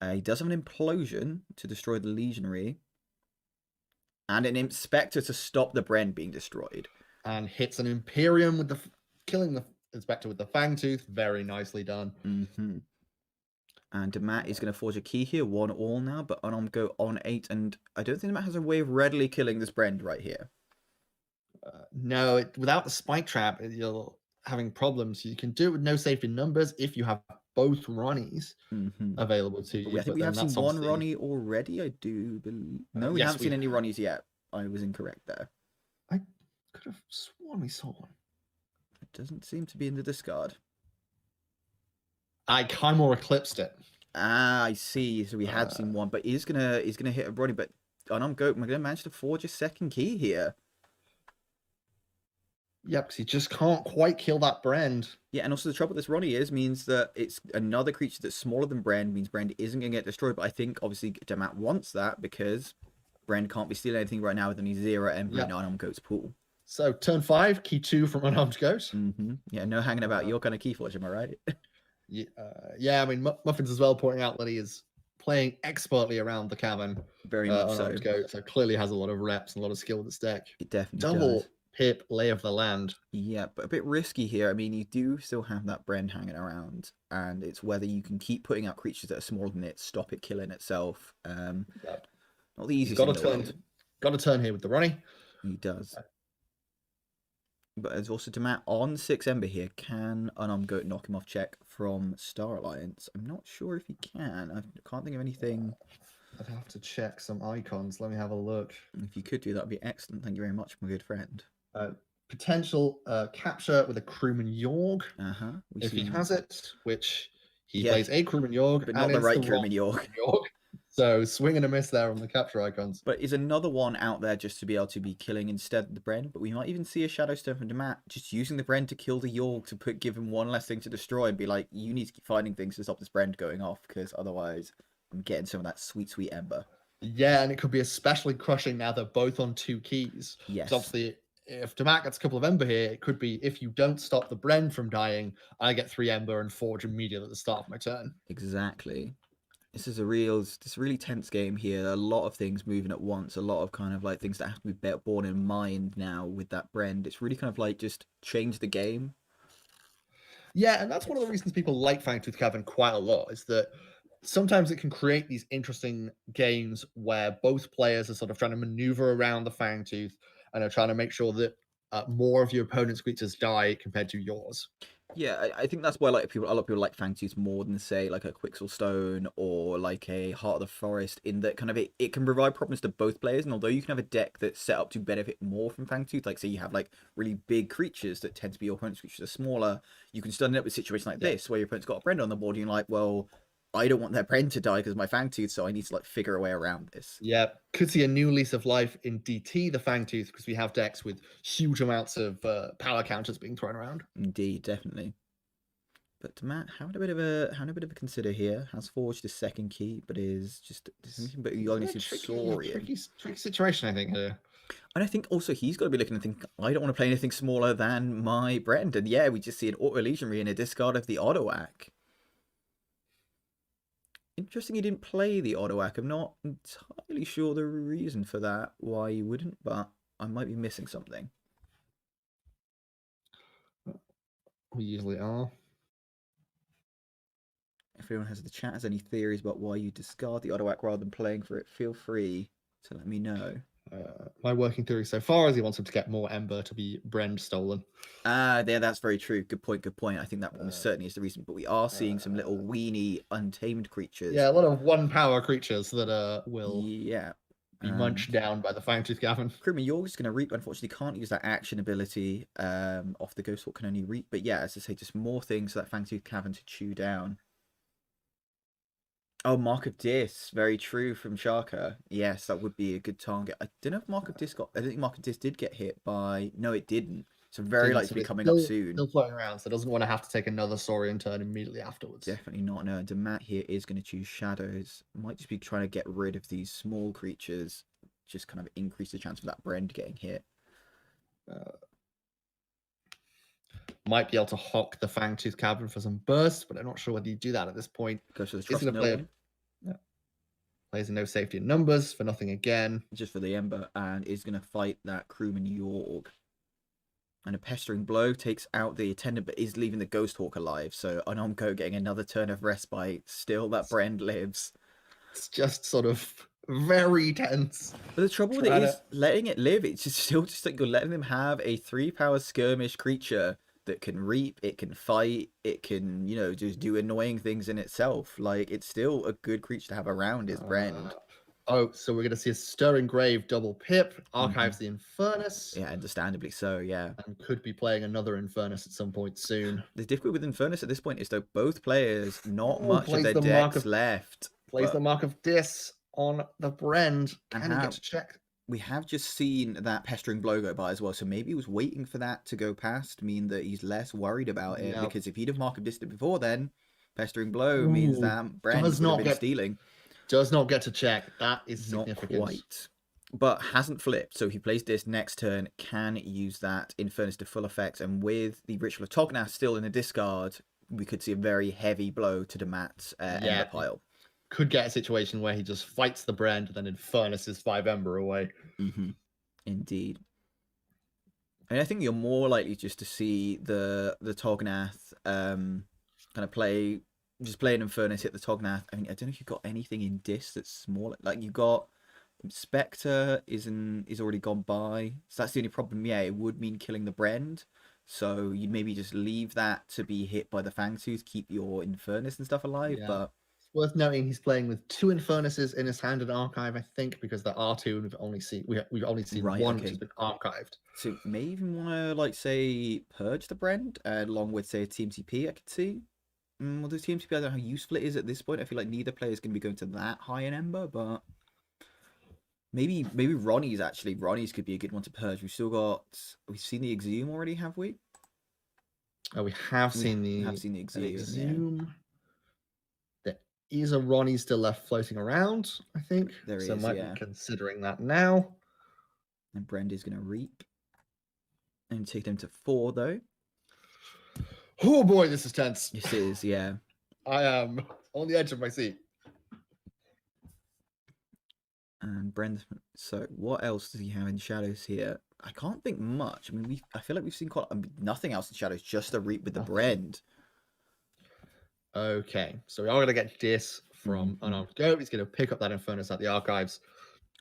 He does have an Implosion to destroy the Legionary. And an Inspector to stop the Brend being destroyed. And hits an Imperium with killing the Inspector with the Fangtooth. Very nicely done. And Dammat is going to forge a key here. 1-1 now, but Unarmed Goat on 8. And I don't think Dammat has a way of readily killing this Brend right here. No, without the Spike Trap, you're having problems. You can do it with no safety numbers if you have both Ronnies available to you. I think we have seen one Ronnie already, I do believe. No, we haven't seen any Ronnies yet. I was incorrect there. I could have sworn we saw one. It doesn't seem to be in the discard. I kind of eclipsed it. Ah, I see. So we had seen one, but he's gonna hit a Ronnie. But Unarmed Goat, we're gonna manage to forge a second key here. Yeah, because he just can't quite kill that Brend. Yeah, and also the trouble with this Ronnie means that it's another creature that's smaller than Brend, means Brend isn't going to get destroyed. But I think, obviously, Dammat wants that because Brend can't be stealing anything right now with only 0 Ember Yeah. in UnarmedGoat's pool. So turn 5, key 2 from UnarmedGoat. Yeah, no hanging about your kind of Keyforge, am I right? Yeah, I mean, Muffins as well pointing out that he is playing expertly around the cavern. Very much so. UnarmedGoat, so clearly has a lot of reps and a lot of skill with this deck. It definitely Double does. pip, lay of the land. Yeah, but a bit risky here. I mean, you do still have that Brend hanging around, and it's whether you can keep putting out creatures that are smaller than it, stop it killing itself. Not the easiest thing in the world. Got to turn here with the Ronnie. He does. But there's also Dammat on 6 Ember here. Can UnarmedGoat knock him off check from Star Alliance? I'm not sure if he can. I can't think of anything. I'd have to check some icons. Let me have a look. If you could do that, would be excellent. Thank you very much, my good friend. Potential capture with a Crewman Yorg. If he has it, which he plays a Crewman Yorg. But not the right Crewman Yorg. So swing and a miss there on the capture icons. But is another one out there just to be able to be killing instead of the Brend. But we might even see a Shadowstone from Dammat just using the Brend to kill the Yorg to give him one less thing to destroy and be like, you need to keep finding things to stop this Brend going off because otherwise I'm getting some of that sweet, sweet Ember. Yeah, and it could be especially crushing now they're both on 2 keys. Yes. Obviously, if Dammat gets a couple of Ember here, it could be if you don't stop the Brend from dying, I get 3 Ember and forge immediately at the start of my turn. Exactly. This is a really tense game here. A lot of things moving at once. A lot of kind of like things that have to be borne in mind now with that Brend. It's really kind of like just change the game. Yeah, and that's one of the reasons people like Fangtooth Cavern quite a lot, is that sometimes it can create these interesting games where both players are sort of trying to maneuver around the Fangtooth and are trying to make sure that more of your opponent's creatures die compared to yours. Yeah, I think that's why a lot of people like Fangtooth more than say like a Quixelstone or like a Heart of the Forest, in that kind of it can provide problems to both players. And although you can have a deck that's set up to benefit more from Fangtooth, like say you have like really big creatures that tend to be your opponent's creatures are smaller, you can still end up with a situation like this where your opponent's got a Brend on the board and you're like, well, I don't want their Brend to die because of my Fangtooth, so I need to like figure a way around this. Yeah, could see a new lease of life in DT, the Fangtooth, because we have decks with huge amounts of power counters being thrown around. Indeed, definitely. But Dammat having a bit of a consider here. Has forged his second key, but is just anything but you only see tricky situation, I think. Here. And I think also he's got to be looking and think, I don't want to play anything smaller than my Brend. And yeah, we just see an Auto Legionary and a discard of the Odoak. Interesting he didn't play the Odoak. I'm not entirely sure the reason for that, why you wouldn't, but I might be missing something. We usually are. If anyone has the chat has any theories about why you discard the Odoak rather than playing for it, feel free to let me know. My working theory so far is he wants him to get more Ember to be Brend stolen. Yeah, that's very true. Good point. I think that one certainly is the reason. But we are seeing some little weenie untamed creatures. Yeah, a lot of 1 power creatures that will be munched down by the Fangtooth Cavern. Crewman Yorg is going to reap. Unfortunately, can't use that action ability off the Ghost Hawk, can only reap. But yeah, as I say, just more things for that Fangtooth Cavern to chew down. Oh, Mark of Dis, very true from SIaka. Yes, that would be a good target. I don't know if Mark of Dis got. I think Mark of Dis did get hit by. No, it didn't. So very likely to be coming up soon. Still floating around, so doesn't want to have to take another Saurian turn immediately afterwards. Definitely not. No, and Dammat here is going to choose Shadows. Might just be trying to get rid of these small creatures, just kind of increase the chance of that Brend getting hit. Might be able to hock the Fangtooth Cavern for some burst, but I'm not sure whether you do that at this point. Goes for the trust no one. Plays a no safety in numbers for nothing again. Just for the Ember, and is going to fight that Crewman Yorg. And a Pestering Blow takes out the Attendant, but is leaving the Ghost Hawk alive. So UnarmedGoat getting another turn of respite. Still that Brend lives. It's just sort of very tense. But the trouble with it is letting it live. It's just still just like you're letting them have a 3-power skirmish creature that can reap, it can fight, it can, you know, just do annoying things in itself. Like, it's still a good creature to have around his Brend. So we're going to see a Stirring Grave double pip, archives the Infernus. Yeah, understandably so, yeah. And could be playing another Infernus at some point soon. The difficulty with Infernus at this point is, though, both players, not much of their decks left. Plays the Mark of Dis on the Brend. Can he get to check? We have just seen that Pestering Blow go by as well, so maybe he was waiting for that to go past, mean that he's less worried about it, because if he'd have Mark of Dis before then, Pestering Blow means that Brend would have been stealing. Does not get to check. That is significant. Not quite. but hasn't flipped. So if he plays this next turn, can use that Infernus to full effect. And with the Ritual of Tognath still in the discard, we could see a very heavy blow to Dammat's Ember pile. Could get a situation where he just fights the Brend and then Infernuses 5 Ember away. Indeed. And I think you're more likely just to see the Tognath kind of play an Infernus, hit the Tognath. I mean, I don't know if you've got anything in Dis that's smaller. Like, you got Spectre is already gone by. So that's the only problem. Yeah, it would mean killing the Brend. So you'd maybe just leave that to be hit by the Fangtooth, keep your Infernus and stuff alive. Yeah. But worth noting, he's playing with 2 Infernuses in his hand in archive, I think, because there are 2, and we've only seen one which has been archived. So may even want to, like, say, purge the Brend along with, say, a TMCP. I could see. Well, the TMCP, I don't know how useful it is at this point. I feel like neither player is going to be going to that high in Ember, but maybe Ronnie's could be a good one to purge. We've seen the Exhume already, have we? Oh, we have seen the Exhume. Yeah. There is a Ronnie still left floating around, I think. There might be considering that now. And Brend is going to reap. And take them to 4, though. Oh boy, this is tense. This is, yeah. I am on the edge of my seat. And Brend, so what else does he have in Shadows here? I can't think much. I mean, I feel like we've seen nothing else in Shadows, just a reap with the Brend. Okay, so we are going to get this from UnarmedGoat. He's going to pick up that Infernus at the archives.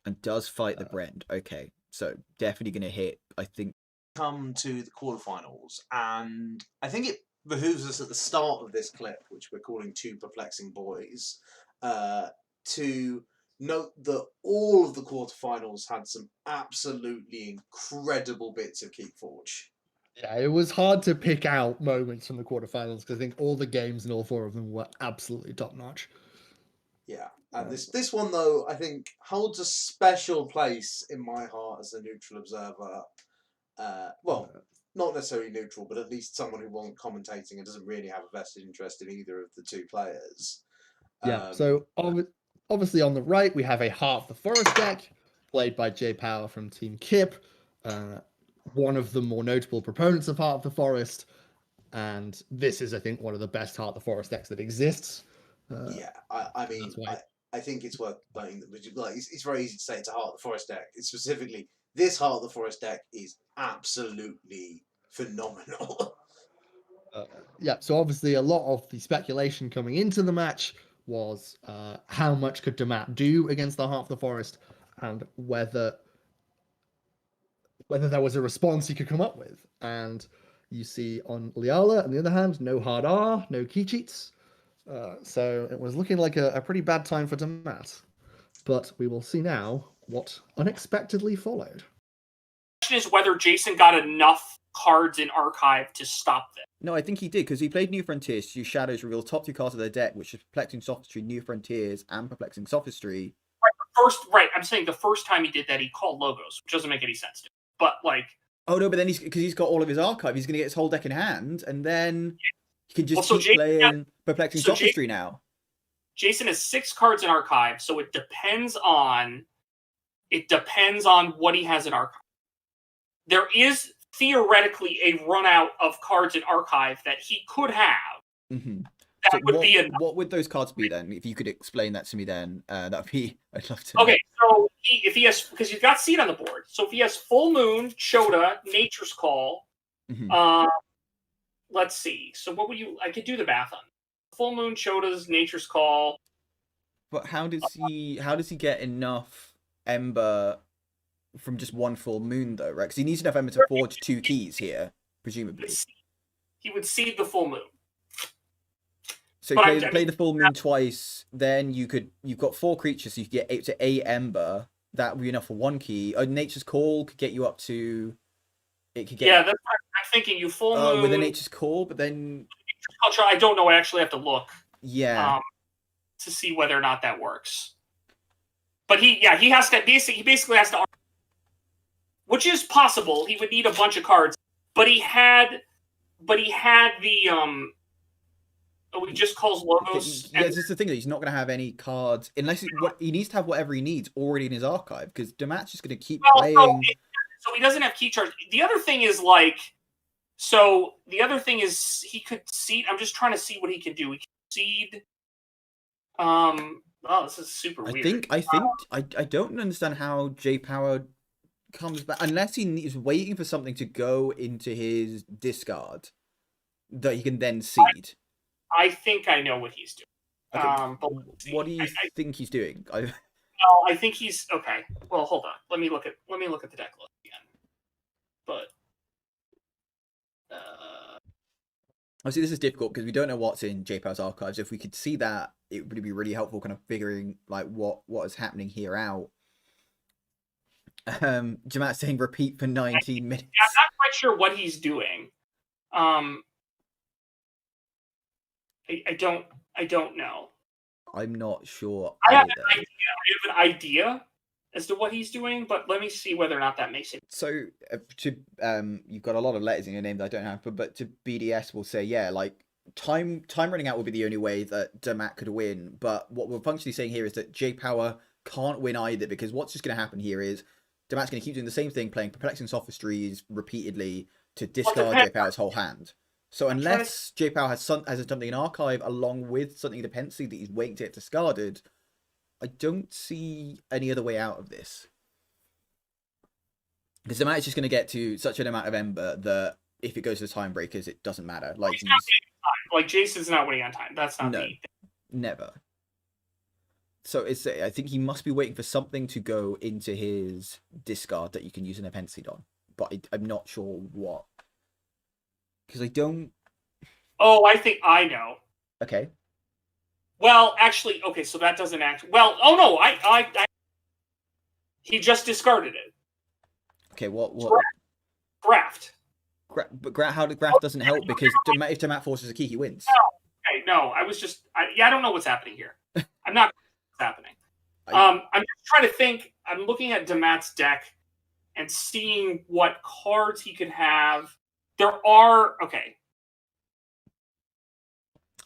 And does fight the Brend. Okay, so definitely going to hit, I think. Come to the quarterfinals, and I think it behooves us at the start of this clip, which we're calling 2 Perplexing Boys, to note that all of the quarterfinals had some absolutely incredible bits of Keepforge. Yeah, it was hard to pick out moments from the quarterfinals because I think all the games and all 4 of them were absolutely top notch. Yeah, and this one though I think holds a special place in my heart as a neutral observer. Well, not necessarily neutral, but at least someone who wasn't commentating and doesn't really have a vested interest in either of the 2 players. Yeah, so obviously on the right, we have a Heart of the Forest deck, played by JayPower from Team Kip, one of the more notable proponents of Heart of the Forest, and this is, I think, one of the best Heart of the Forest decks that exists. I mean, I think it's worth noting that, like, it's very easy to say it's a Heart of the Forest deck. It's specifically, this Heart of the Forest deck is absolutely phenomenal. Yeah, so obviously a lot of the speculation coming into the match was how much could Dammat do against the Heart of the Forest, and whether there was a response he could come up with. And you see on Liala, on the other hand, no hard R, no key cheats. So it was looking like a pretty bad time for Dammat. But we will see now what unexpectedly followed. The question is whether Jason got enough cards in archive to stop this. No, I think he did, because he played New Frontiers to use Shadows, reveal top 2 cards of their deck, which is Perplexing Sophistry, New Frontiers, and Perplexing Sophistry. I'm saying the first time he did that, he called logos, which doesn't make any sense to me. But, like... Oh, no, but then because he's got all of his archive, he's going to get his whole deck in hand, and then he can just keep playing Perplexing Sophistry now. Jason has 6 cards in archive, so it depends on what he has in archive. There is theoretically a run out of cards in archive that he could have. Mm-hmm. That would be enough. What would those cards be then? If you could explain that to me, then that'd be. I'd love to. Okay, so if he has, because he's got Seed on the board, so if he has Full Moon, Chota, Nature's Call, let's see. So what would you? I could do the math on Full Moon, Chota's, Nature's Call. But how does he get enough Ember from just one full moon, though, right? Because he needs enough Ember to forge 2 keys here, presumably. He would seed the full moon. So you play the full moon twice, then you've got 4 creatures, so you could get 8 Ember. That would be enough for 1 key. Nature's Call could get you up to... It could get... Yeah, that's what I'm thinking. You full moon... with a Nature's Call, but then... I don't know. I actually have to look. Yeah. To see whether or not that works. But he has to... He basically has to... Which is possible. He would need a bunch of cards. But he had the Oh, he just calls Logos. Yeah, it's just the thing that he's not going to have any cards unless he needs to have whatever he needs already in his archive because Dammat's just going to keep playing. So he doesn't have key charge. The other thing is like, so the other thing is he could seed. I'm just trying to see what he can do. He can seed. Oh, this is super weird. I don't understand how JayPower comes back unless he is waiting for something to go into his discard that he can then seed. I think I know what he's doing. Okay. But what do you think he's doing? No, I think he's okay. Well, hold on. Let me look at the deck list again. But obviously this is difficult because we don't know what's in JayPower's archives. If we could see that, it would be really helpful, kind of figuring like what is happening here out. Dammat saying repeat for 19 minutes. Yeah, I'm not quite sure what he's doing. I don't know. I'm not sure. I have an idea as to what he's doing, but let me see whether or not that makes it. So you've got a lot of letters in your name that I don't have, but to BDS will say, yeah, like time running out will be the only way that Dammat could win. But what we're functionally saying here is that JayPower can't win either, because what's just going to happen here is Dammat's going to keep doing the same thing, playing Perplexing Sophistries repeatedly to discard JayPower's whole hand. So unless JayPower has something in archive along with something in dependency that he's waiting to get discarded, I don't see any other way out of this. Because Dammat is just going to get to such an amount of Ember that if it goes to the time breakers, it doesn't matter. Like he's not winning on time. Like Jason's not winning on time. That's not me. Never. So I think he must be waiting for something to go into his discard that you can use an dependency on. But I'm not sure what. Because I don't... Oh, I think I know. Okay. Well, actually, okay, so that doesn't act... Well, oh no, I he just discarded it. Okay, what? Graft. But how the graft doesn't help, because if Dammat forces a key, he wins. No, I was just... I don't know what's happening here. I'm not what's happening. I'm just trying to think. I'm looking at Dammat's deck and seeing what cards he could have. There are... Okay.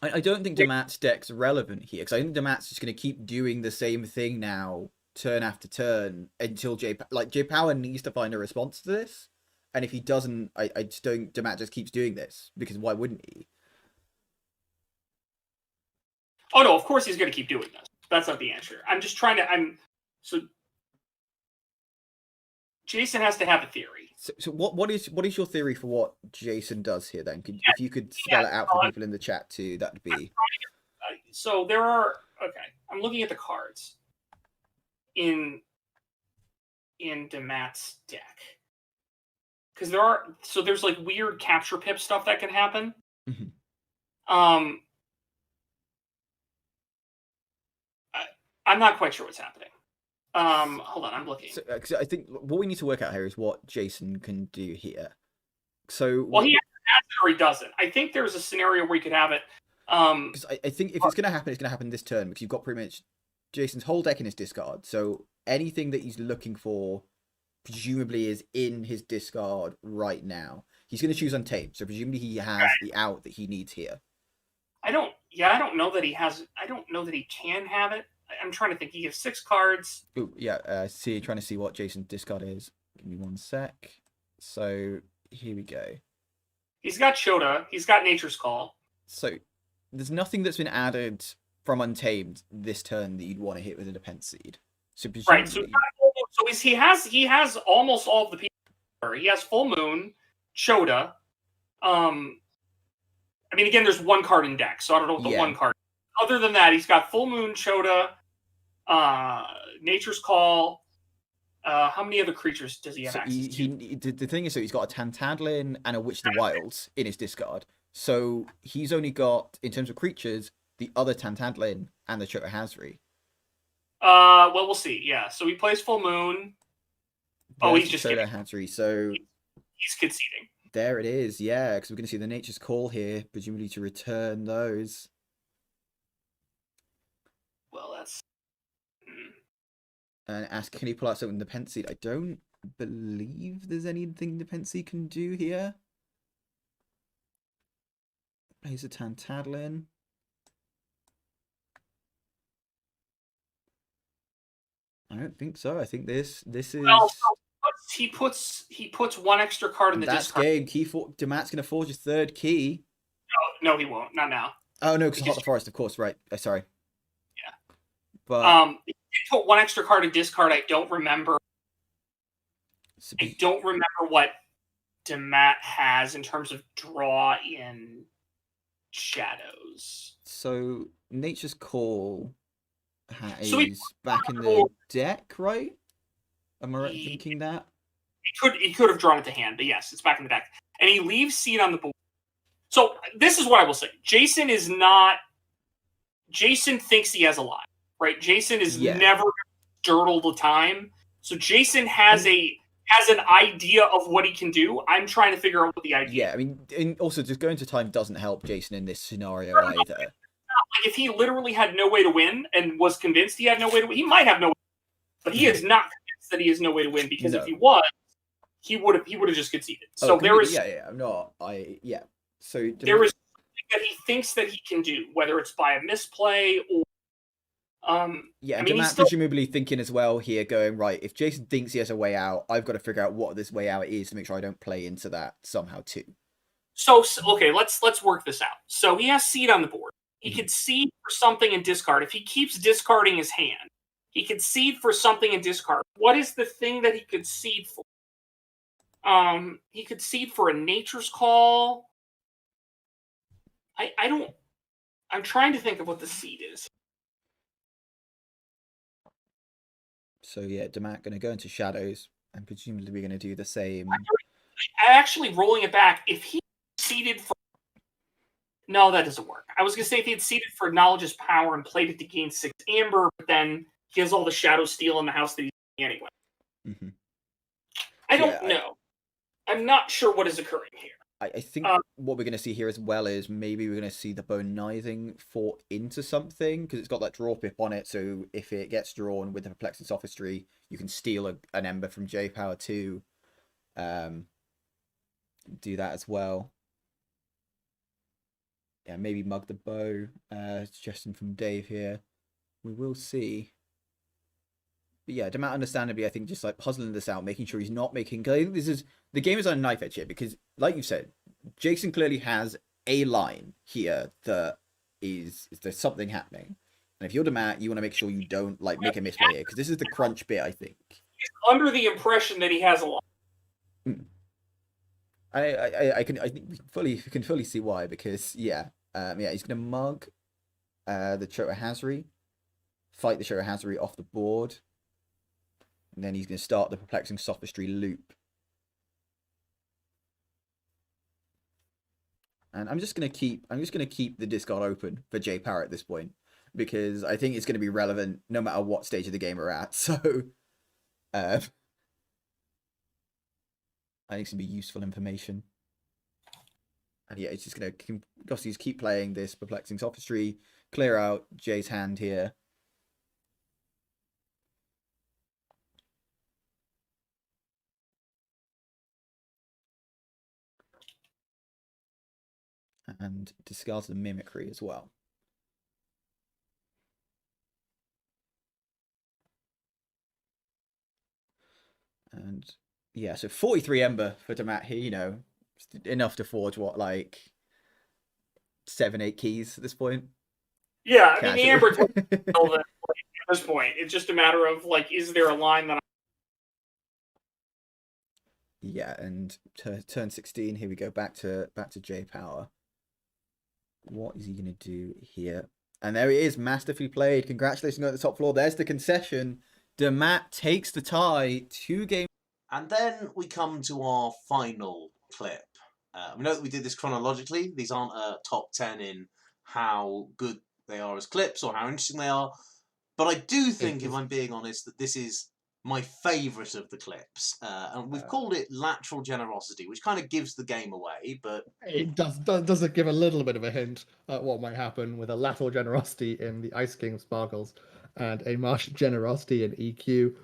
I don't think Dammat's deck's relevant here, because I think Dammat's just going to keep doing the same thing now, turn after turn, until JayPower needs to find a response to this. And if he doesn't, I just don't... Dammat just keeps doing this, because why wouldn't he? Oh, no, of course he's going to keep doing this. That's not the answer. I'm just trying to... So Jason has to have a theory. So what is your theory for what Jason does here then? If you could spell it out for people in the chat too, that'd be... So there are... Okay, I'm looking at the cards in Dammat's deck. Because there's like weird capture pip stuff that can happen. Mm-hmm. I'm not quite sure what's happening. Hold on, I'm looking. So, I think what we need to work out here is what Jason can do here. So, well, he has it or he doesn't. I think there's a scenario where he could have it. Because I think if it's going to happen this turn, because you've got pretty much Jason's whole deck in his discard. So anything that he's looking for, presumably, is in his discard right now. He's going to choose Untamed, so presumably he has the out that he needs here. I don't know that he has. I don't know that he can have it. I'm trying to think. He has 6 cards. Oh, yeah. Trying to see what Jason's discard is. Give me 1 sec. So here we go. He's got Chota. He's got Nature's Call. So there's nothing that's been added from Untamed this turn that you'd want to hit with a Defense Seed. So presumably... Right. So he has almost all of the people. He has Full Moon, Chota. I mean, again, there's 1 card in deck, so I don't know what the 1 card. Other than that, he's got Full Moon, Chota, Nature's Call. How many other creatures does he have access to? The thing is, so he's got a Tantadlin and a Witch of the Wilds in his discard. So he's only got, in terms of creatures, the other Tantadlin and the Chota Hazri. Well, we'll see. Yeah, so he plays Full Moon. He's just Chota Hazri. So he's conceding. There it is. Yeah, because we're going to see the Nature's Call here, presumably to return those. Well, that's... And ask, can he pull out something the Dependency? I don't believe there's anything Dependency can do here. Plays a Tantadlin. I don't think so. I think this is. Well, he puts 1 extra card in the that's discard. game. Dammat's going to forge his 3rd key. No, he won't. Not now. Oh no, because Hot the Forest, of course. Right. Sorry. Yeah. But he put 1 extra card in discard. I don't remember. I don't remember what Dammat has in terms of draw in Shadows. So Nature's Call is back in the deck, right? Am I right thinking that? He could have drawn it to hand, but yes, it's back in the deck. And he leaves seed on the board. So this is what I will say. Jason thinks he has a lot, right? Jason is never dirtle the time. So Jason has an idea of what he can do. I'm trying to figure out what the idea. Yeah, I mean, and also just going to time doesn't help Jason in this scenario either. Like if he literally had no way to win and was convinced he had no way to win, he might have no way to win, but he is not convinced that he has no way to win, because if he was, he would have just conceded. So there is So there is something that he thinks that he can do, whether it's by a misplay or Dammat presumably thinking as well here, going, right, if Jason thinks he has a way out, I've got to figure out what this way out is to make sure I don't play into that somehow too. So okay, let's work this out. So he has seed on the board. He could seed for something and discard. If he keeps discarding his hand, he could seed for something and discard. What is the thing that he could seed for? He could seed for a Nature's Call. I'm trying to think of what the seed is. So yeah, Dammat going to go into Shadows, and presumably we're going to do the same. Actually, rolling it back, if he seeded for... No, that doesn't work. I was going to say if he had seeded for Knowledge is Power and played it to gain 6 Amber, but then he has all the Shadow Steel in the house that he's doing anyway. Mm-hmm. I don't know. I'm not sure what is occurring here. I think what we're going to see here as well is maybe we're going to see the Bone Knithing fought into something, because it's got that draw pip on it, so if it gets drawn with the Perplexing Sophistry, you can steal an Ember from JayPower too. Do that as well. Yeah, maybe Mug the Bow, suggestion from Dave here. We will see. But yeah, Dammat understandably, I think, just like puzzling this out, making sure he's not making... Because I think the game is on a knife edge here, because, like you said, Jason clearly has a line here that is there's something happening. And if you're Dammat, you want to make sure you don't like make a misplay here, because this is the crunch bit, I think. He's under the impression that he has a lot. I think we can fully see why, because he's gonna mug the Chota Hazri, fight the Chota Hazri off the board, and then he's gonna start the Perplexing Sophistry loop. And I'm just gonna keep the discard open for JayPower at this point, because I think it's gonna be relevant no matter what stage of the game we're at. So I think it's gonna be useful information. And yeah, it's just gonna just keep playing this Perplexing Sophistry, clear out Jay's hand here. And discards the Mimicry as well. And yeah, so 43 Ember for Dammat here, you know, enough to forge what, like 7-8 keys at this point. Yeah, I mean, the Amber at this point, it's just a matter of like, is there a line that? Yeah, and turn 16. Here we go, back to JayPower. What is he gonna do here? And there he is, masterfully played. Congratulations on the top floor. There's the concession. Dammat takes the tie, 2 games. And then we come to our final clip. We know that we did this chronologically. These aren't top 10 in how good they are as clips or how interesting they are. But I do think, if I'm being honest, that this is my favourite of the clips. And we've called it Lateral Generosity, which kind of gives the game away, but... It does it give a little bit of a hint at what might happen with a Lateral Generosity in the Ice King Sparkles and a Martian Generosity in EQ.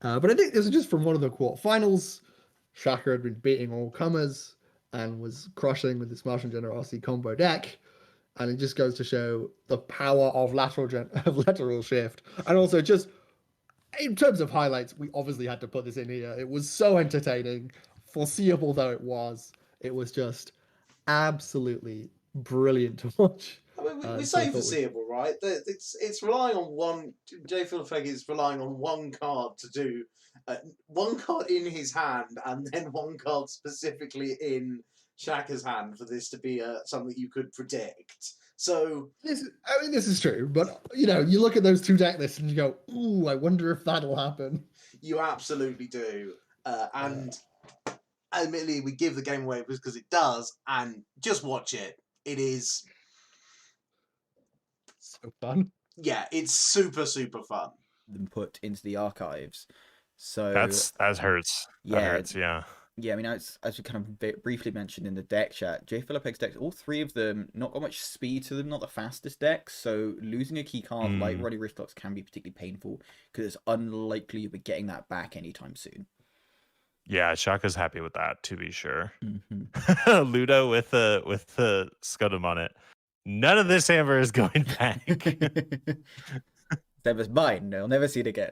But I think this is just from one of the quarterfinals. SIaka had been beating all comers and was crushing with this Martian Generosity combo deck. And it just goes to show the power of lateral shift. And also just in terms of highlights, we obviously had to put this in here. It was so entertaining, foreseeable though it was. It was just absolutely brilliant to watch. I mean, we So I say thought was- foreseeable, right? It's relying on one. Jfilipeg is relying on one card to do one card in his hand, and then one card specifically in Shaka's hand for this to be something you could predict. So this is true, but you know, you look at those two deck lists and you go, "Ooh, I wonder if that'll happen." you absolutely do, and admittedly, we give the game away because it does, and just watch it. It is So fun. Yeah, it's super fun. Them put into the archives. So that hurts. Yeah, that hurts. Yeah. Yeah, I mean, as we kind of briefly mentioned in the deck chat, Jfilipeg's decks, all three of them, not got much speed to them, not the fastest decks, so losing a key card like Roddy Wristlocks can be particularly painful, because it's unlikely you'll be getting that back anytime soon. Yeah, Shaka's happy with that, to be sure. Mm-hmm. Ludo with the Scudam on it. None of this amber is going back. Never's mine. I'll never see it again.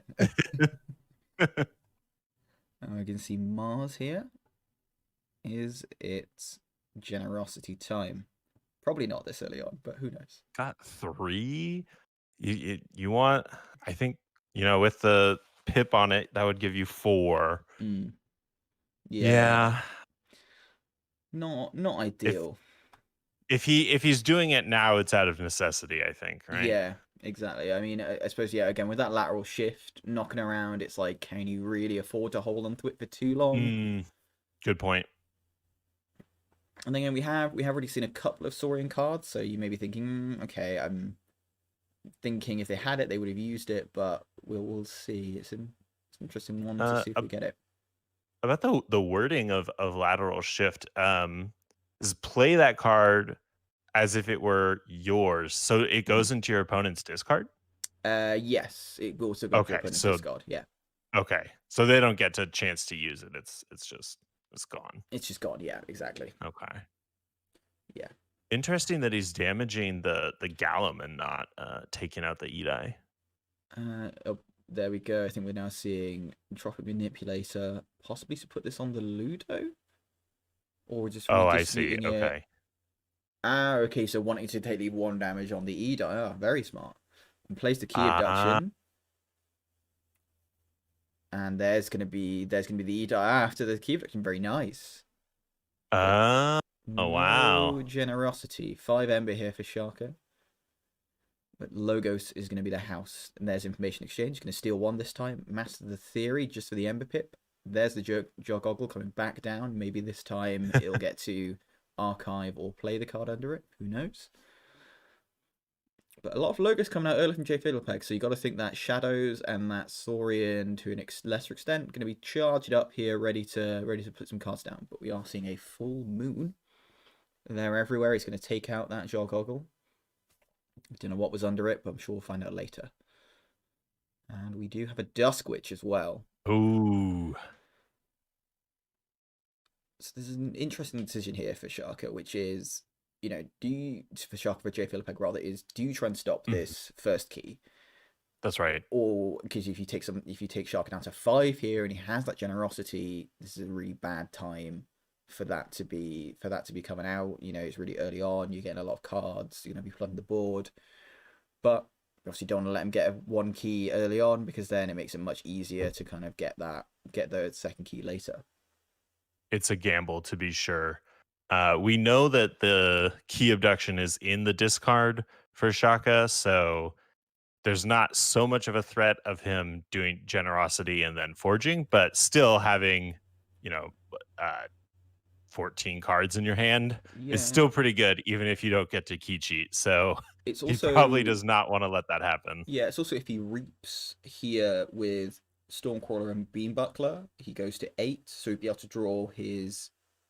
We can see Mars here. Is it generosity time? Probably not this early on, but who knows? Got 3. You want? I think with the pip on it, that would give you 4. Yeah. Not ideal. If he's doing it now, it's out of necessity, I think, right? Yeah, exactly. I mean, I suppose, yeah, again, with that lateral shift knocking around, it's like, can you really afford to hold on to it for too long? Good point. And then we have already seen a couple of Saurian cards, so you may be thinking, okay, I'm thinking if they had it, they would have used it, but we'll see. It's an interesting one to see if we get it. About the wording of lateral shift, is play that card as if it were yours, so it goes into your opponent's discard. Yes, it will also go to your opponent's discard. Yeah. Okay, so they don't get a chance to use it. It's gone. It's just gone. Yeah, exactly. Okay. Yeah. Interesting that he's damaging the Gallum and not taking out the Edai. Oh, there we go. I think we're now seeing Tropic Manipulator possibly to put this on the Ludo, or just I see. It. Okay. Okay. So wanting to take the 1 damage on the Edai. Very smart. And plays the key abduction. And there's gonna be the Edai after the key abduction. Very nice. Oh wow. No generosity. 5 Ember here for Shaka. But Logos is going to be the house. And there's Information Exchange. Going to steal 1 this time. Master the Theory just for the Ember Pip. There's the Jogoggle coming back down. Maybe this time it'll get to archive or play the card under it. Who knows? But a lot of Logos coming out early from Jfilipeg. So you got to think that Shadows and that Saurian to a lesser extent going to be charged up here, ready to put some cards down. But we are seeing a full moon. They're everywhere. He's going to take out that Jogoggle. I don't know what was under it, but I'm sure we'll find out later. And we do have a Dusk Witch as well. Ooh. So there's an interesting decision here for Shaka, which is, for Jfilipeg rather, is do you try and stop this first key? That's right. Or because if you take Shaka down to 5 here and he has that generosity, this is a really bad time for that to be coming out. It's really early on, you're getting a lot of cards, you're going to be flooding the board, but you obviously don't want to let him get 1 key early on, because then it makes it much easier to kind of get the second key later. It's a gamble, to be sure. We know that the key abduction is in the discard for Shaka, so there's not so much of a threat of him doing generosity and then forging, but still having 14 cards in your hand is still pretty good, even if you don't get to key cheat. So it's also, he probably does not want to let that happen. Yeah, it's also if he reaps here with Stormcrawler and Beambuckler, he goes to 8, so he'd be able to draw his.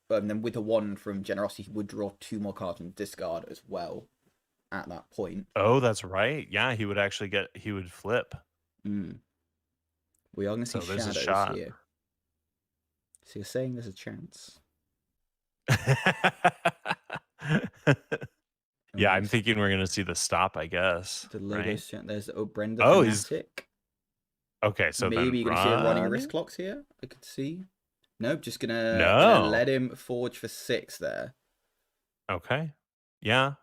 And then with the 1 from Generosity, he would draw 2 more cards from discard as well at that point. Oh, that's right. Yeah, he would flip. We are going to see Shadows here. So you're saying there's a chance? Yeah, I'm thinking we're going to see the stop, I guess. The Logos chant. There's Brend. Oh, he's Okay, so Maybe you're then going to see a running running? risk clocks here. I could see. Nope, just gonna No. let him forge for 6 there. Okay. Yeah.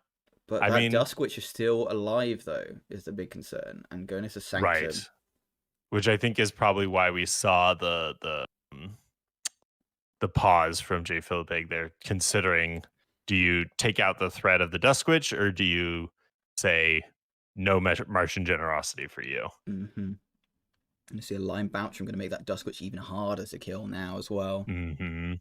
But I that mean, Dusk Witch is still alive, though, is the big concern. And going into Sanctum. right. Which I think is probably why we saw the pause from Jfilipeg there, considering, do you take out the threat of the Dusk Witch, or do you say no Martian generosity for you? Mm-hmm. I'm going to see a line bounce. I'm going to make that Dusk Witch even harder to kill now as well. Mm-hmm.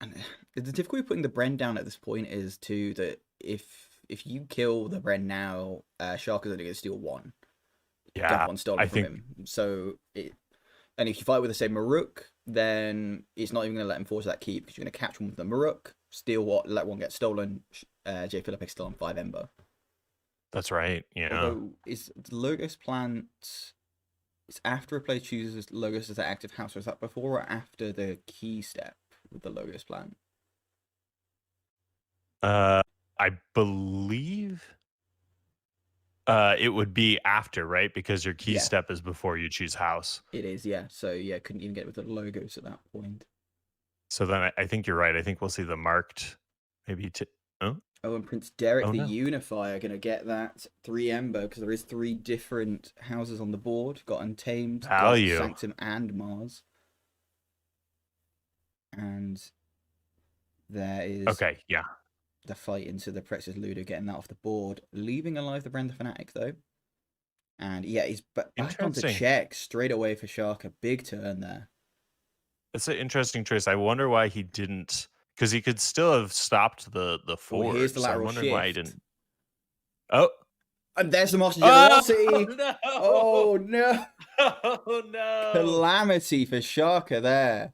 And the difficulty of putting the Brend down at this point is too that if you kill the Brend now, SIaka's only going to steal 1. Yeah, Get 1 stolen from him. So and if you fight with the same Maruk, then it's not even going to let him force that keep, because you're going to catch one with the Maruk, steal what, let 1 get stolen. Jfilipeg still on 5 Ember. That's right. Yeah. Although is the Logos plant? It's after a player chooses Logos as their active house, or is that before or after the key step with the Logos plant? I believe it would be after, right? Because your key step is before you choose house. It is, yeah. So yeah, couldn't even get with the Logos at that point. So then I think you're right. I think we'll see the marked maybe Oh, and Prince Derek, the Unifier, going to get that 3 Ember, because there is 3 different houses on the board. Got Untamed, got Sanctum, and Mars. And there is the fight into the Prexus Ludo, getting that off the board, leaving alive the Brend the Fanatic, though. And yeah, he's back onto check straight away for SIaka. Big turn there. It's an interesting choice. I wonder why he didn't, because he could still have stopped the forge. Oh, here's the lateral I wonder shift. why he didn't. Oh, and there's the Martian generosity. No. Oh no! Oh no! Calamity for SIaka there.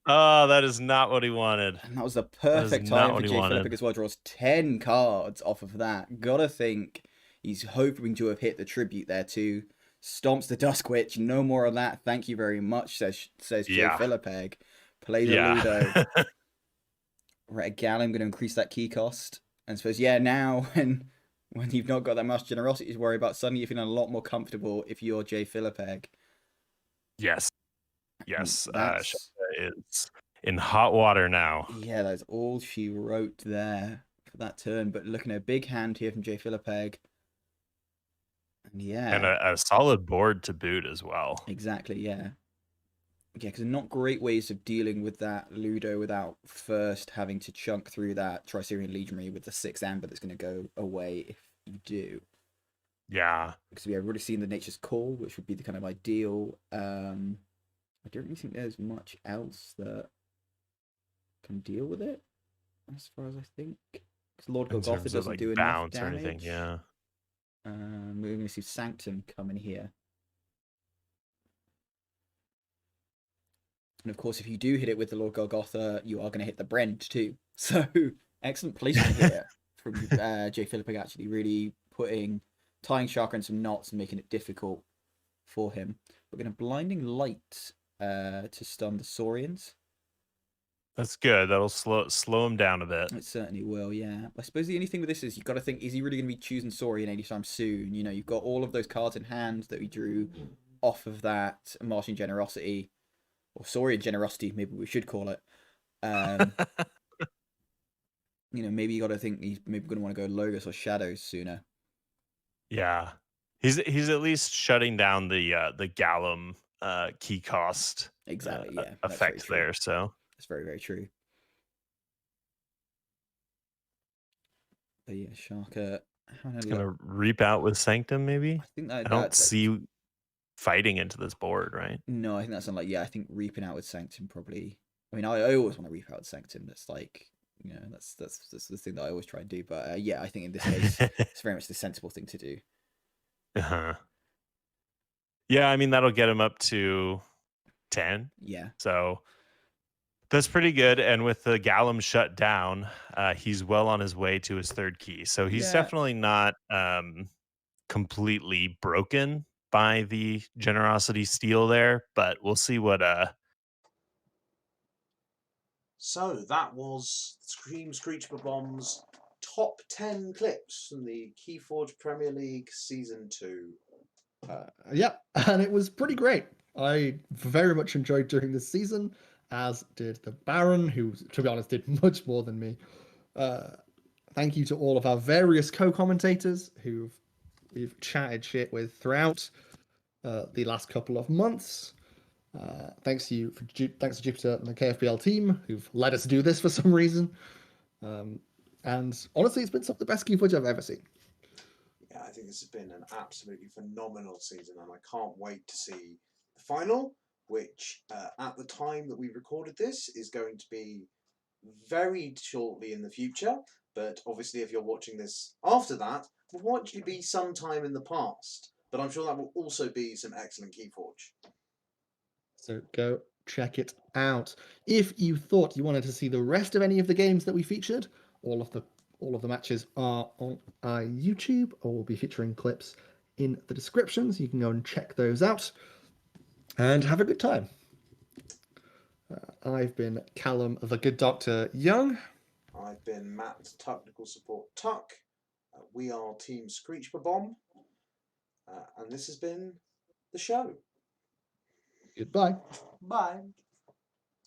Oh, that is not what he wanted. And that was the perfect time for Jfilipeg as well. Draws 10 cards off of that. Gotta think he's hoping to have hit the tribute there too. Stomps the Dusk Witch. No more of that. Thank you very much, says Jfilipeg. Plays a Ludo. Right, Gal, I'm going to increase that key cost. And I suppose, now when you've not got that much generosity to worry about, suddenly you're feeling a lot more comfortable if you're Jfilipeg. Yes. Yes. It's in hot water now. Yeah, that's all she wrote there for that turn. But looking at a big hand here from Jfilipeg. And a solid board to boot as well. Exactly, yeah. Yeah, because not great ways of dealing with that Ludo without first having to chunk through that Tricerian Legionary with the 6 Amber that's going to go away if you do. Yeah. Because we have already seen the Nature's Call, which would be the kind of ideal. I don't really think there's much else that can deal with it, as far as I think. Because Lord Golgotha doesn't do enough damage. Or anything, yeah. We're going to see Sanctum come in here. And of course, if you do hit it with the Lord Golgotha, you are going to hit the Brend too. So, excellent placement here from Jfilipeg, actually really tying SIaka in some knots and making it difficult for him. We're going to Blinding Light to stun the Saurians. That's good. That'll slow him down a bit. It certainly will, yeah. I suppose the only thing with this is you've got to think, is he really going to be choosing Saurian anytime soon? You know, you've got all of those cards in hand that we drew off of that Martian Generosity. Or Saurian Generosity, maybe we should call it. Maybe you got to think he's maybe going to want to go Logos or Shadows sooner. Yeah, he's at least shutting down the Gallum key cost effect there. So that's very, very true. But yeah, SIaka gonna reap out with Sanctum. Maybe I think I don't see fighting into this board, right? No, I think that's unlike. Yeah, I think reaping out with Sanctum probably. I mean, I always want to reap out with Sanctum. That's like, that's the thing that I always try and do. But I think in this case, it's very much the sensible thing to do. Yeah, I mean that'll get him up to 10. Yeah. So that's pretty good. And with the Gallum shut down, he's well on his way to his 3rd key. So he's definitely not completely broken by the generosity steal there, but we'll see what So that was Screech Bob-Omb's top 10 clips from the Keyforge Premier League Season 2. Yeah, and it was pretty great. I very much enjoyed doing this season, as did the Baron, who, to be honest, did much more than me. Thank you to all of our various co-commentators who we've chatted shit with throughout the last couple of months. Thanks to Jupiter and the KFPL team who've let us do this for some reason. And honestly, it's been some of the best Kiivii footage I've ever seen. Yeah, I think this has been an absolutely phenomenal season, and I can't wait to see the final, which at the time that we recorded this is going to be very shortly in the future. But obviously, if you're watching this after that, it will actually be sometime in the past. But I'm sure that will also be some excellent Keyforge. So go check it out. If you thought you wanted to see the rest of any of the games that we featured, all of the matches are on our YouTube, or we'll be featuring clips in the descriptions. You can go and check those out and have a good time. I've been Callum, the Good Doctor Young. I've been Matt, Technical Support Tuck. We are Team Screech Bob-Omb. And this has been the show. Goodbye. Bye.